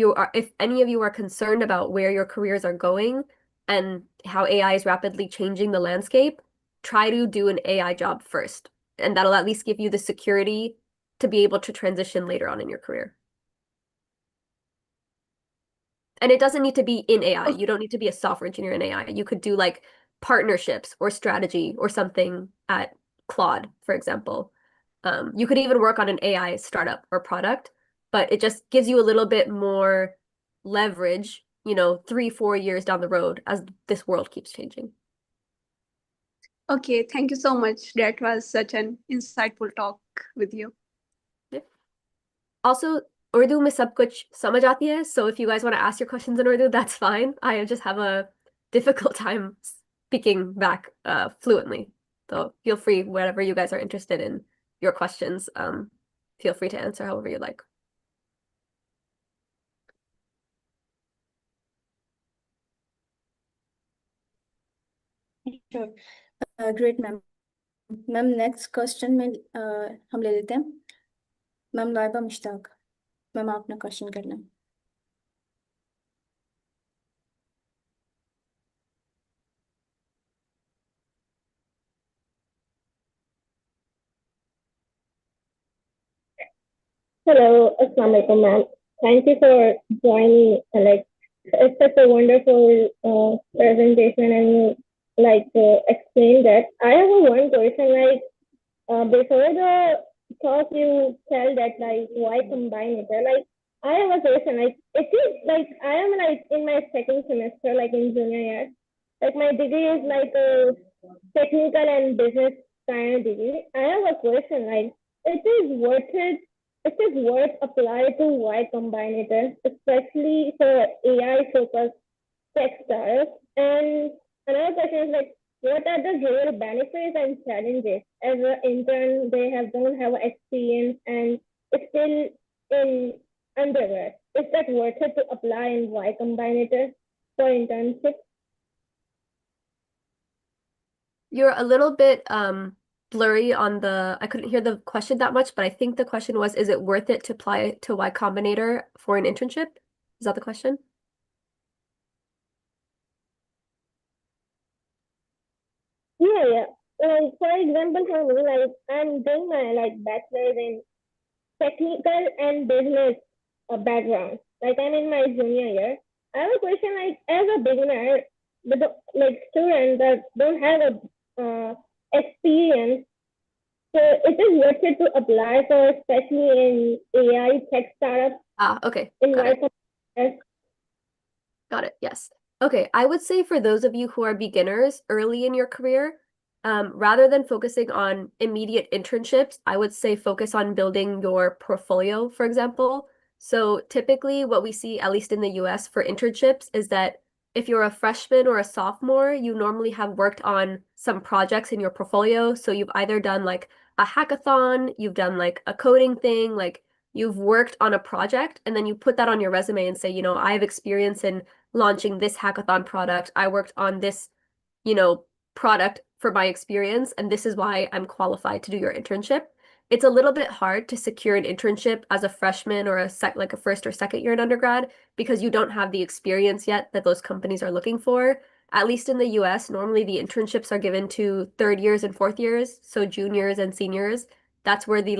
any of you are concerned about where your careers are going, and how AI is rapidly changing the landscape, try to do an AI job first. And that'll at least give you the security to be able to transition later on in your career. And it doesn't need to be in AI. You don't need to be a software engineer in AI. You could do like partnerships or strategy or something at Claude, for example. You could even work on an AI startup or product, but it just gives you a little bit more leverage, 3, 4 years down the road as this world keeps changing. Okay, thank you so much. That was such an insightful talk with you. Also, Urdu में सब कुछ समझ आती है, so if you guys want to ask your questions in Urdu, that's fine. I just have a difficult time speaking back fluently. So feel free, whatever you guys are interested in, your questions, feel free to answer however you like. Sure. Great, ma'am. Ma'am next question में हम ले लेते हैं ma'am Laiba Mushtaq. Ma'am आप अपना question कर लें. Hello, Assalamualaikum, ma'am. Thank you for joining. It's such a wonderful presentation, and you explain that. I have a one question. Before the talk, you tell that why combine it? I have a question. It is I am in my second semester, in junior year. My degree is a technical and business kind of degree. I have a question. It is worth it. It is worth apply to Y Combinator, especially for AI focused tech startups. And another question is what are the real benefits and challenges? As an intern, they don't have experience and it's still in undergrad. Is that worth it to apply in Y Combinator for internship? You're a little bit blurry on I couldn't hear the question that much, but I think the question was, is it worth it to apply to Y Combinator for an internship? Is that the question? Yeah. For example, for me, I'm doing my bachelor's in technical and business background. I'm in my junior year. I have a question as a beginner, the students that don't have a experience, so it is worth it to apply for, especially in AI tech startups Okay, in got it. Y. Got it. Yes. Okay. I would say for those of you who are beginners early in your career, rather than focusing on immediate internships, I would say focus on building your portfolio, for example. So typically what we see, at least in the US for internships, is that if you're a freshman or a sophomore, you normally have worked on some projects in your portfolio. So you've either done like a hackathon, you've done like a coding thing, like you've worked on a project, and then you put that on your resume and say, I have experience in launching this hackathon product. I worked on this, product for my experience, and this is why I'm qualified to do your internship. It's a little bit hard to secure an internship as a freshman or a first or second year in undergrad because you don't have the experience yet that those companies are looking for. At least in the US, normally the internships are given to third years and fourth years, so juniors and seniors. That's where the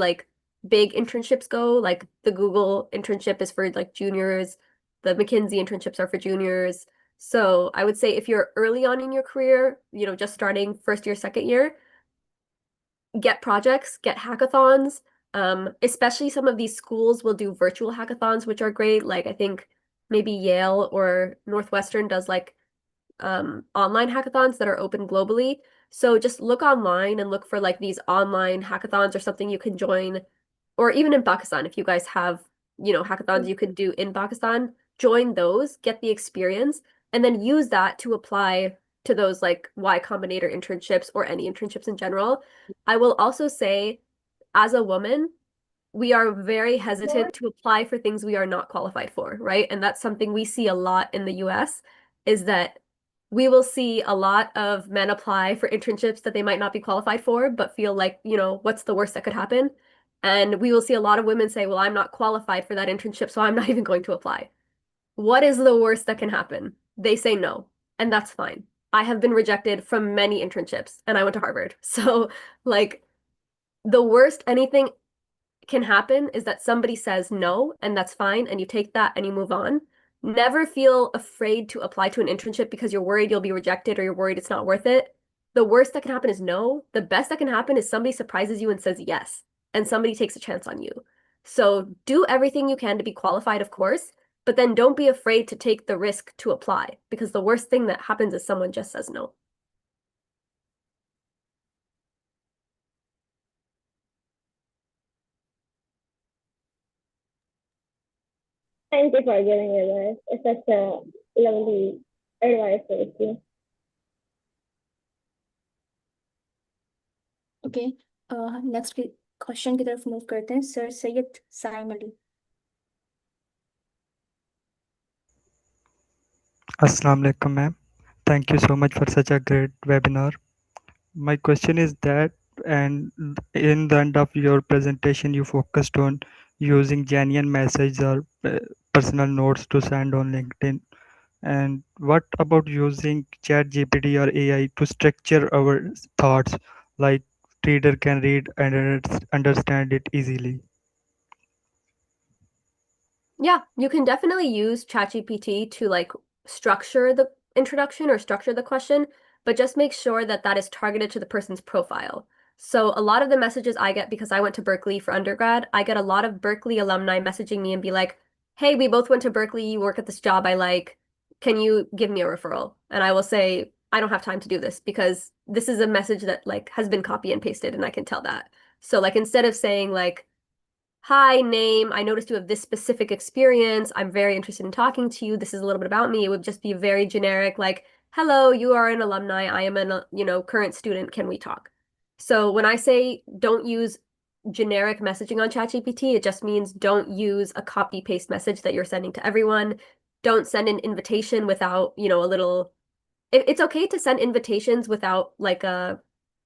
big internships go. Like the Google internship is for juniors, the McKinsey internships are for juniors. So I would say if you're early on in your career, just starting first year, second year, get projects, get hackathons. Especially some of these schools will do virtual hackathons, which are great. Like I think maybe Yale or Northwestern does online hackathons that are open globally. So just look online and look for these online hackathons or something you can join, or even in Pakistan, if you guys have, hackathons you can do in Pakistan, join those, get the experience, and then use that to apply to those Y Combinator internships or any internships in general. I will also say, as a woman, we are very hesitant to apply for things we are not qualified for, right? And that's something we see a lot in the US, is that we will see a lot of men apply for internships that they might not be qualified for, but feel like, what's the worst that could happen? And we will see a lot of women say, well, I'm not qualified for that internship, so I'm not even going to apply. What is the worst that can happen? They say no, and that's fine. I have been rejected from many internships, and I went to Harvard. So, the worst anything can happen is that somebody says no, and that's fine, and you take that and you move on. Never feel afraid to apply to an internship because you're worried you'll be rejected or you're worried it's not worth it. The worst that can happen is no. The best that can happen is somebody surprises you and says yes, and somebody takes a chance on you. So do everything you can to be qualified, of course, but then don't be afraid to take the risk to apply because the worst thing that happens is someone just says no. Thank you for giving me this. It's such a lovely advice to you. Okay, next question की तरफ move करते हैं. Sir Syed Saim Ali. Assalamu alaikum, ma'am. Thank you so much for such a great webinar. My question is that, and in the end of your presentation, you focused on using genuine messages or personal notes to send on LinkedIn. And what about using ChatGPT or AI to structure our thoughts, like reader can read and understand it easily? Yeah, you can definitely use ChatGPT to like structure the introduction or structure the question, but just make sure that that is targeted to the person's profile. So a lot of the messages I get, because I went to Berkeley for undergrad, I get a lot of Berkeley alumni messaging me and be like, hey, we both went to Berkeley, you work at this job I like, can you give me a referral? And I will say, I don't have time to do this because this is a message that like has been copy and pasted and I can tell that. So like instead of saying like, hi, name, I noticed you have this specific experience. I'm very interested in talking to you. This is a little bit about me. It would just be very generic, like, hello, you are an alumni. I am an, current student. Can we talk? So when I say don't use generic messaging on ChatGPT, it just means don't use a copy paste message that you're sending to everyone. Don't send an invitation without, a little. It's okay to send invitations without like a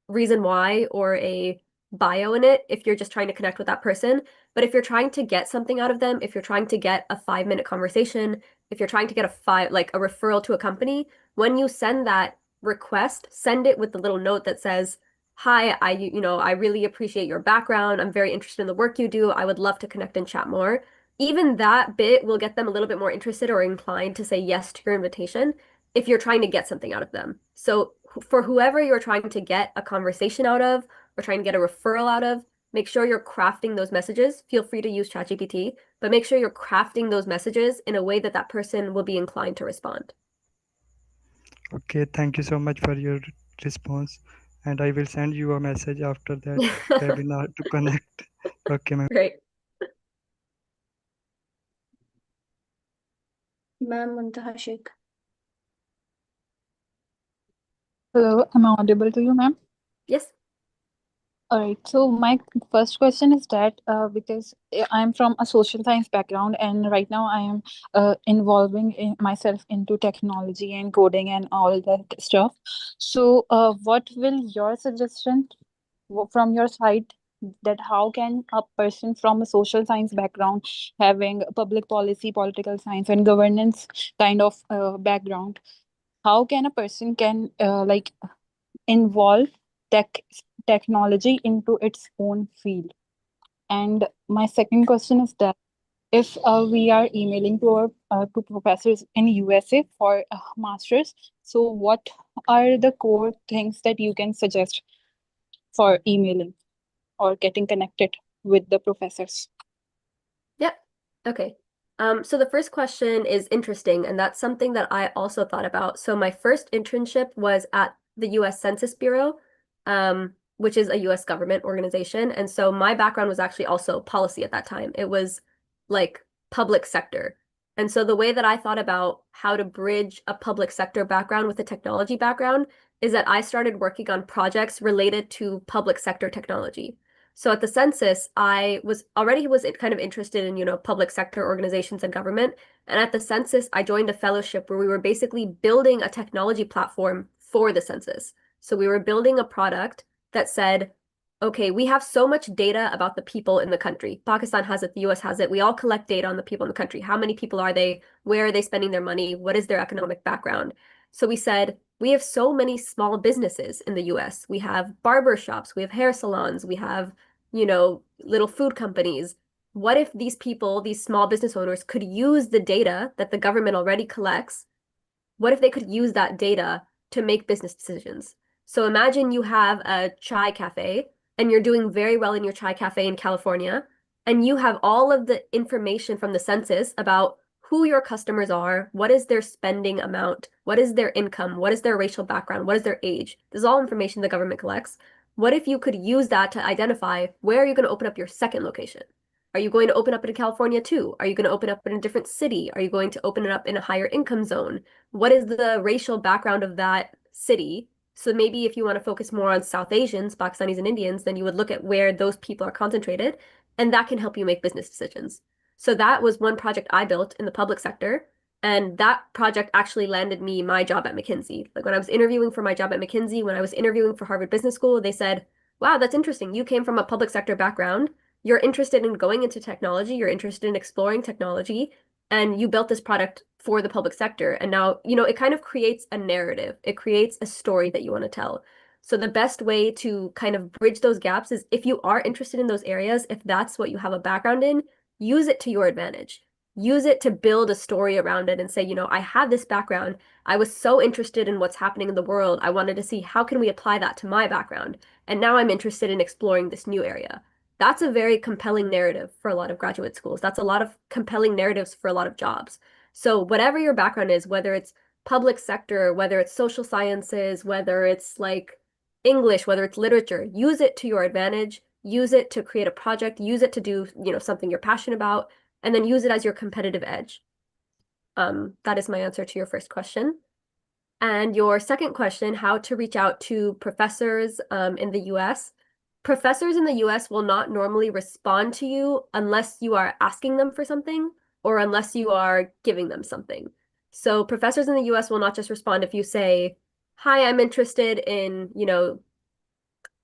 reason why or a bio in it if you're just trying to connect with that person. But if you're trying to get something out of them, if you're trying to get a 5-minute conversation, if you're trying to get a referral to a company, when you send that request, send it with the little note that says, hi, I really appreciate your background. I'm very interested in the work you do. I would love to connect and chat more. Even that bit will get them a little bit more interested or inclined to say yes to your invitation if you're trying to get something out of them. So for whoever you're trying to get a conversation out of or trying to get a referral out of, make sure you're crafting those messages. Feel free to use ChatGPT, but make sure you're crafting those messages in a way that that person will be inclined to respond. Okay, thank you so much for your response. And I will send you a message after that webinar to connect. Okay, ma'am. Great. Ma'am Muntaha Sheikh. Hello, am I audible to you, ma'am? Yes. All right. So my first question is that because I'm from a social science background, and right now I am myself into technology and coding and all that stuff. So, what will your suggestion from your side that how can a person from a social science background having public policy, political science, and governance kind of background, how can a person can like involve tech technology into its own field? And my second question is that if we are emailing to our to professors in USA for masters, so what are the core things that you can suggest for emailing or getting connected with the professors? Yep. Okay. So the first question is interesting, and that's something that I also thought about. So my first internship was at the US Census Bureau, which is a US government organization. And so my background was actually also policy at that time. It was like public sector. And so the way that I thought about how to bridge a public sector background with a technology background is that I started working on projects related to public sector technology. So at the census, I was kind of interested in, public sector organizations and government. And at the census, I joined a fellowship where we were basically building a technology platform for the census. So we were building a product that said, okay, we have so much data about the people in the country. Pakistan has it, the US has it. We all collect data on the people in the country. How many people are they? Where are they spending their money? What is their economic background? So we said, we have so many small businesses in the US. We have barber shops, we have hair salons, we have, little food companies. What if these people, these small business owners, could use the data that the government already collects? What if they could use that data to make business decisions? So imagine you have a chai cafe and you're doing very well in your chai cafe in California, and you have all of the information from the census about who your customers are, what is their spending amount, what is their income, what is their racial background, what is their age. This is all information the government collects. What if you could use that to identify where are you going to open up your second location? Are you going to open up in California too? Are you going to open up in a different city? Are you going to open it up in a higher income zone? What is the racial background of that city? So maybe if you want to focus more on South Asians, Pakistanis, and Indians, then you would look at where those people are concentrated, and that can help you make business decisions. So that was one project I built in the public sector, and that project actually landed me my job at McKinsey. Like when I was interviewing for my job at McKinsey, when I was interviewing for Harvard Business School, they said, wow, that's interesting. You came from a public sector background. You're interested in going into technology. You're interested in exploring technology, and you built this product for the public sector. And now, it kind of creates a narrative. It creates a story that you want to tell. So the best way to kind of bridge those gaps is if you are interested in those areas, if that's what you have a background in, use it to your advantage. use it to build a story around it and say, I have this background. I was so interested in what's happening in the world. I wanted to see how can we apply that to my background. And now I'm interested in exploring this new area. That's a very compelling narrative for a lot of graduate schools. That's a lot of compelling narratives for a lot of jobs. So whatever your background is, whether it's public sector, whether it's social sciences, whether it's like English, whether it's literature, use it to your advantage, use it to create a project, use it to do, something you're passionate about, and then use it as your competitive edge. That is my answer to your first question. And your second question, how to reach out to professors in the US. Professors in the US will not normally respond to you unless you are asking them for something or unless you are giving them something. So professors in the US will not just respond if you say, hi, I'm interested in,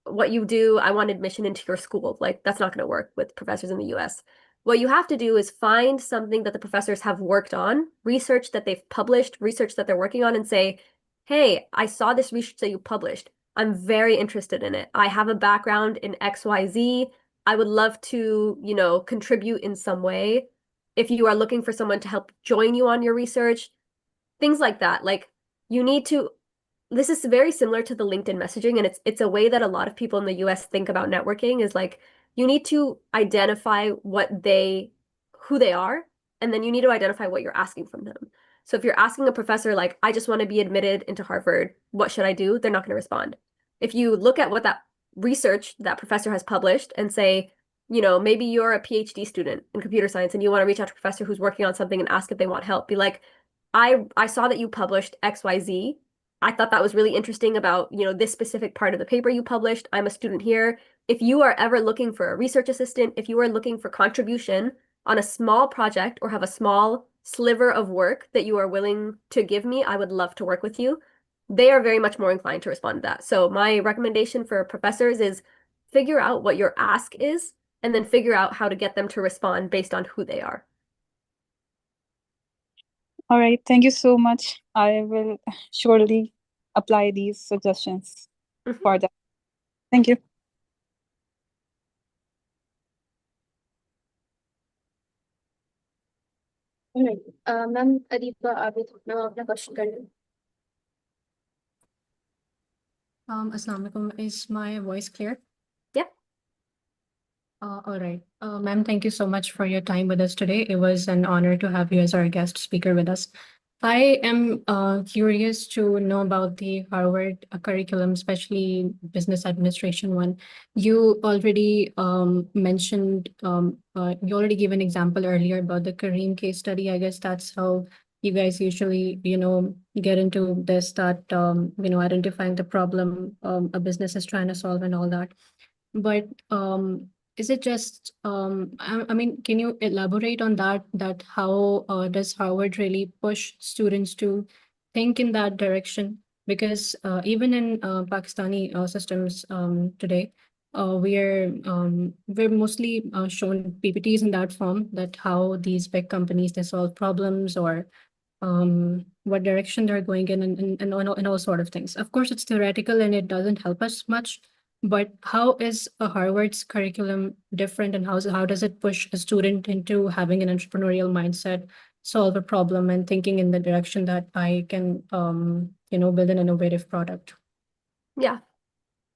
what you do. I want admission into your school. Like, that's not going to work with professors in the US. What you have to do is find something that the professors have worked on, research that they've published, research that they're working on, and say, hey, I saw this research that you published. I'm very interested in it. I have a background in XYZ. I would love to, contribute in some way. If you are looking for someone to help join you on your research, things like that. Like, you need to this is very similar to the LinkedIn messaging, and it's a way that a lot of people in the US think about networking is like you need to identify who they are, and then you need to identify what you're asking from them. So if you're asking a professor like, I just want to be admitted into Harvard, what should I do? They're not going to respond. If you look at what that research that professor has published and say, maybe you're a PhD student in computer science and you want to reach out to a professor who's working on something and ask if they want help, be like, I saw that you published XYZ. I thought that was really interesting about, this specific part of the paper you published. I'm a student here. If you are ever looking for a research assistant, if you are looking for contribution on a small project or have a small sliver of work that you are willing to give me, I would love to work with you. They are very much more inclined to respond to that. So my recommendation for professors is figure out what your ask is and then figure out how to get them to respond based on who they are. All right, thank you so much. I will surely apply these suggestions for that. Thank you. Ma'am Adiba आप भी ma'am अपना question कर लें. Assalamu alaikum. Is my voice clear? Yep. All right. Ma'am, thank you so much for your time with us today. It was an honor to have you as our guest speaker with us. I am curious to know about the Harvard curriculum, especially business administration one. You already mentioned, you already gave an example earlier about the Kareem case study. I guess that's how you guys usually, get into this, that, identifying the problem a business is trying to solve and all that. But is it just, I mean, can you elaborate on that how does Harvard really push students to think in that direction? Because even in Pakistani systems today, we're mostly shown PPTs in that form, that how these big companies, they solve problems, or what direction they're going in, and all sort of things. Of course, it's theoretical and it doesn't help us much. But how is a Harvard's curriculum different, and how does it push a student into having an entrepreneurial mindset, solve a problem, and thinking in the direction that I can, build an innovative product? Yeah.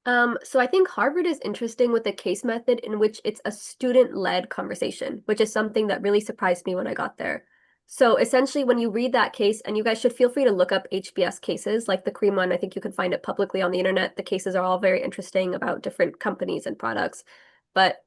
So I think Harvard is interesting with the case method in which it's a student-led conversation, which is something that really surprised me when I got there. So essentially, when you read that case, and you guys should feel free to look up HBS cases, like the Kareem one, I think you can find it publicly on the internet. The cases are all very interesting about different companies and products. But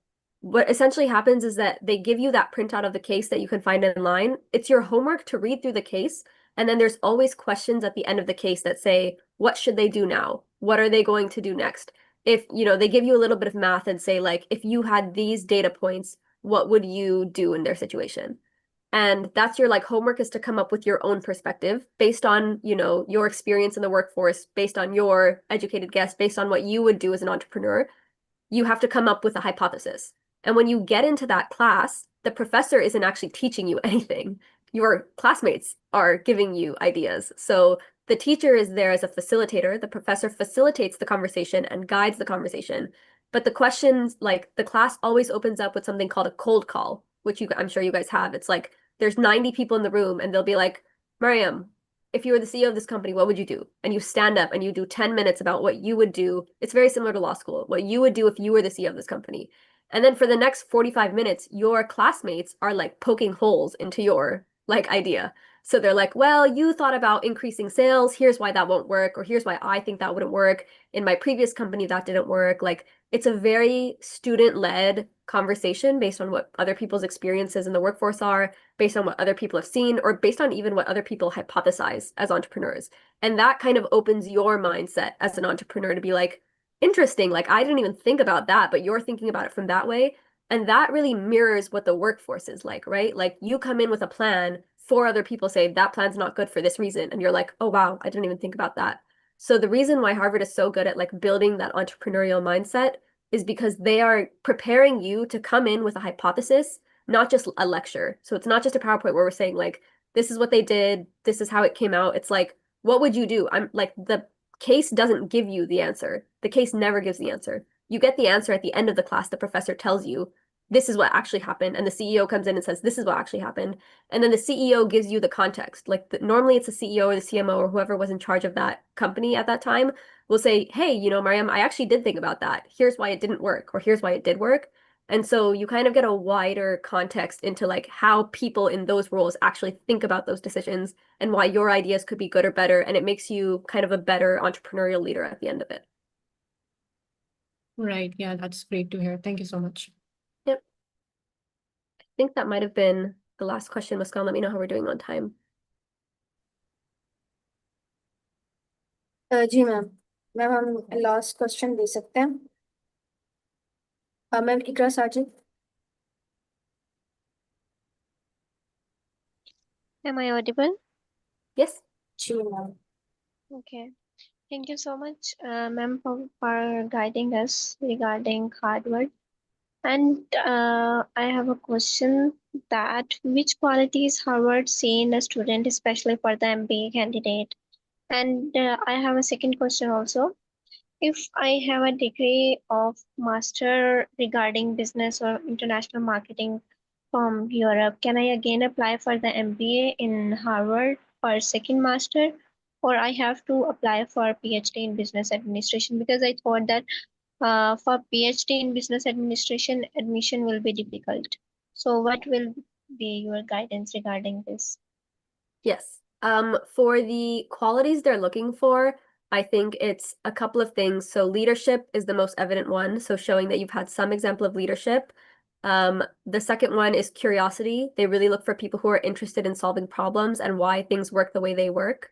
what essentially happens is that they give you that printout of the case that you can find online. It's your homework to read through the case. And then there's always questions at the end of the case that say, what should they do now? What are they going to do next? If, they give you a little bit of math and say, like, if you had these data points, what would you do in their situation? And that's your homework, is to come up with your own perspective based on, your experience in the workforce, based on your educated guess, based on what you would do as an entrepreneur. You have to come up with a hypothesis. And when you get into that class, the professor isn't actually teaching you anything. Your classmates are giving you ideas. So the teacher is there as a facilitator. The professor facilitates the conversation and guides the conversation. But the questions, the class always opens up with something called a cold call, which I'm sure you guys have. It's like there's 90 people in the room and they'll be like, Mariam, if you were the CEO of this company, what would you do? And you stand up and you do 10 minutes about what you would do. It's very similar to law school, what you would do if you were the CEO of this company. And then for the next 45 minutes, your classmates are like poking holes into your like idea. So they're like, well, you thought about increasing sales. Here's why that won't work. Or here's why I think that wouldn't work. In my previous company, that didn't work. Like, it's a very student-led conversation based on what other people's experiences in the workforce are, based on what other people have seen, or based on even what other people hypothesize as entrepreneurs. And that kind of opens your mindset as an entrepreneur to be like, interesting, like I didn't even think about that, but you're thinking about it from that way. And that really mirrors what the workforce is like, right? Like you come in with a plan, four other people say that plan's not good for this reason. And you're like, oh, wow, I didn't even think about that. So the reason why Harvard is so good at like building that entrepreneurial mindset is because they are preparing you to come in with a hypothesis, not just a lecture. So it's not just a PowerPoint where we're saying like, this is what they did, this is how it came out. It's like, what would you do? I'm like, the case doesn't give you the answer. The case never gives the answer. You get the answer at the end of the class. The professor tells you, this is what actually happened. And the CEO comes in and says, this is what actually happened. And then the CEO gives you the context. Like normally it's the CEO or the CMO or whoever was in charge of that company at that time will say, hey, you know, Mariam, I actually did think about that. Here's why it didn't work, or here's why it did work. And so you kind of get a wider context into like how people in those roles actually think about those decisions and why your ideas could be good or better. And it makes you kind of a better entrepreneurial leader at the end of it. Right. Yeah, that's great to hear. Thank you so much. Yep. I think that might have been the last question. Muskan, let me know how we're doing on time. जी ma'am ma'am हम last question दे सकते हैं ma'am Iqra Sajid Am I audible? Yes. जी ma'am Okay. Thank you so much, ma'am, for guiding us regarding Harvard. And I have a question that which qualities Harvard see in a student, especially for the MBA candidate? And I have a second question also. If I have a degree of master regarding business or international marketing from Europe, can I again apply for the MBA in Harvard for second master, or I have to apply for PhD in business administration? Because I thought that for PhD in business administration, admission will be difficult. So what will be your guidance regarding this? Yes. For the qualities they're looking for, I think it's a couple of things. So leadership is the most evident one. So showing that you've had some example of leadership. The second one is curiosity. They really look for people who are interested in solving problems and why things work the way they work.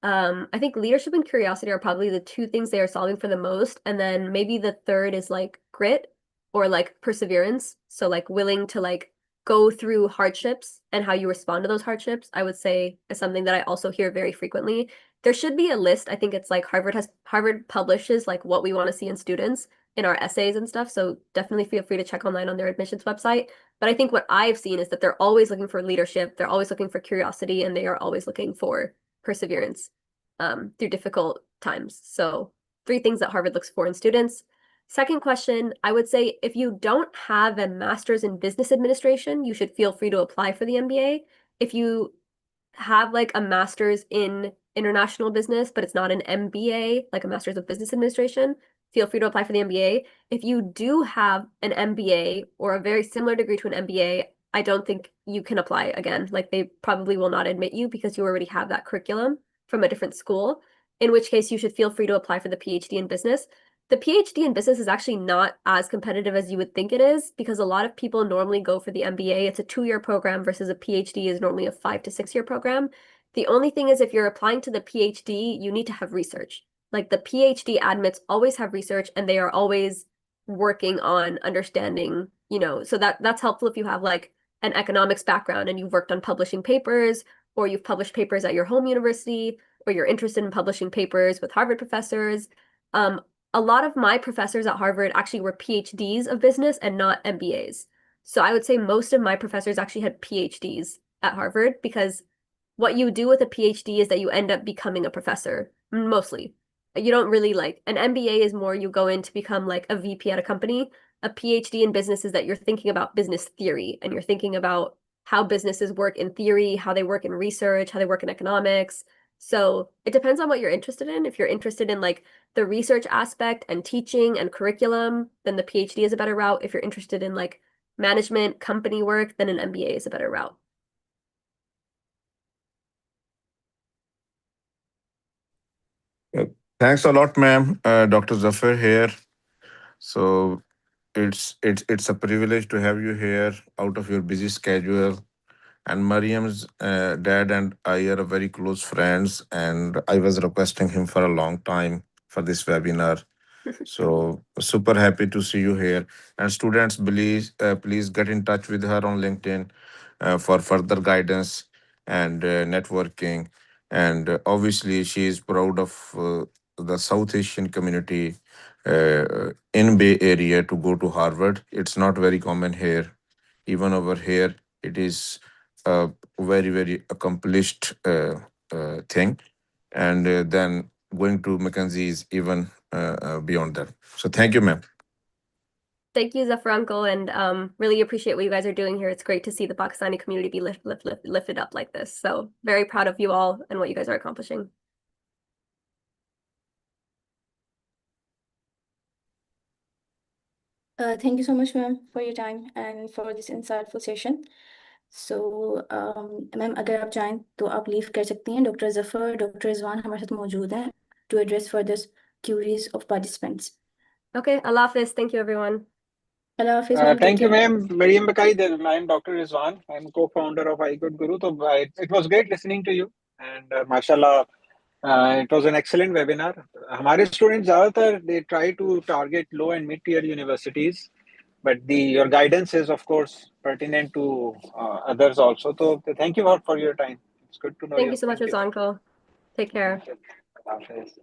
I think leadership and curiosity are probably the two things they are solving for the most. And then maybe the third is like grit or like perseverance. So like willing to like go through hardships and how you respond to those hardships, I would say is something that I also hear very frequently. There should be a list. I think it's like Harvard publishes like what we want to see in students in our essays and stuff. So definitely feel free to check online on their admissions website. But I think what I've seen is that they're always looking for leadership, they're always looking for curiosity, and they are always looking for perseverance through difficult times. So 3 things that Harvard looks for in students. Second question, I would say if you don't have a master's in business administration, you should feel free to apply for the MBA. If you have like a master's in international business, but it's not an MBA, like a master's of business administration, feel free to apply for the MBA. If you do have an MBA or a very similar degree to an MBA, I don't think you can apply again. Like they probably will not admit you because you already have that curriculum from a different school, in which case you should feel free to apply for the PhD in business. The PhD in business is actually not as competitive as you would think it is because a lot of people normally go for the MBA. It's a 2-year program versus a PhD is normally a 5 to 6 year program. The only thing is if you're applying to the PhD, you need to have research. Like the PhD admits always have research and they are always working on understanding, you know, so that's helpful if you have like an economics background and you've worked on publishing papers or you've published papers at your home university or you're interested in publishing papers with Harvard professors. A lot of my professors at Harvard actually were PhDs of business and not MBAs. So I would say most of my professors actually had PhDs at Harvard because what you do with a PhD is that you end up becoming a professor, mostly. You don't really like, an MBA is more you go in to become like a VP at a company. A PhD in business is that you're thinking about business theory and you're thinking about how businesses work in theory, how they work in research, how they work in economics. So it depends on what you're interested in. If you're interested in like the research aspect and teaching and curriculum, then the PhD is a better route. If you're interested in like management, company work, then an MBA is a better route. Thanks a lot, ma'am. Dr. Zafar here. So it's a privilege to have you here out of your busy schedule. And Mariam's dad and I are very close friends, and I was requesting him for a long time for this webinar. So super happy to see you here. And students, please get in touch with her on LinkedIn for further guidance and networking. And obviously, she is proud of the South Asian community in Bay Area to go to Harvard. It's not very common here. Even over here, it is a very accomplished thing. And then going to Mackenzie is even beyond that. So thank you, ma'am. Thank you, Zafar uncle, and really appreciate what you guys are doing here. It's great to see the Pakistani community be lifted up like this. So very proud of you all and what you guys are accomplishing. Thank you so much, ma'am, for your time and for this insightful session. So, ma'am अगर आप चाहें तो आप leave कर सकती हैं. Doctor Zafar, doctor Rizwan हमारे साथ मौजूद हैं to address further queries of participants. Okay, Allah Hafiz. Thank you, everyone. Allah Hafiz, ma'am. Thank you, Take care. ma'am. Mariam Baqai, I'm Dr. Rizwan. I'm co-founder of iGood Guru. So it was great listening to you. And mashallah, it was an excellent webinar. हमारे students ज़्यादातर they try to target low and mid-tier universities, but your guidance is of course pertinent to others also. So thank you for your time. It's good to know Thank you. you so much, Thank you. Rizwan uncle. Take care. Allah Hafiz.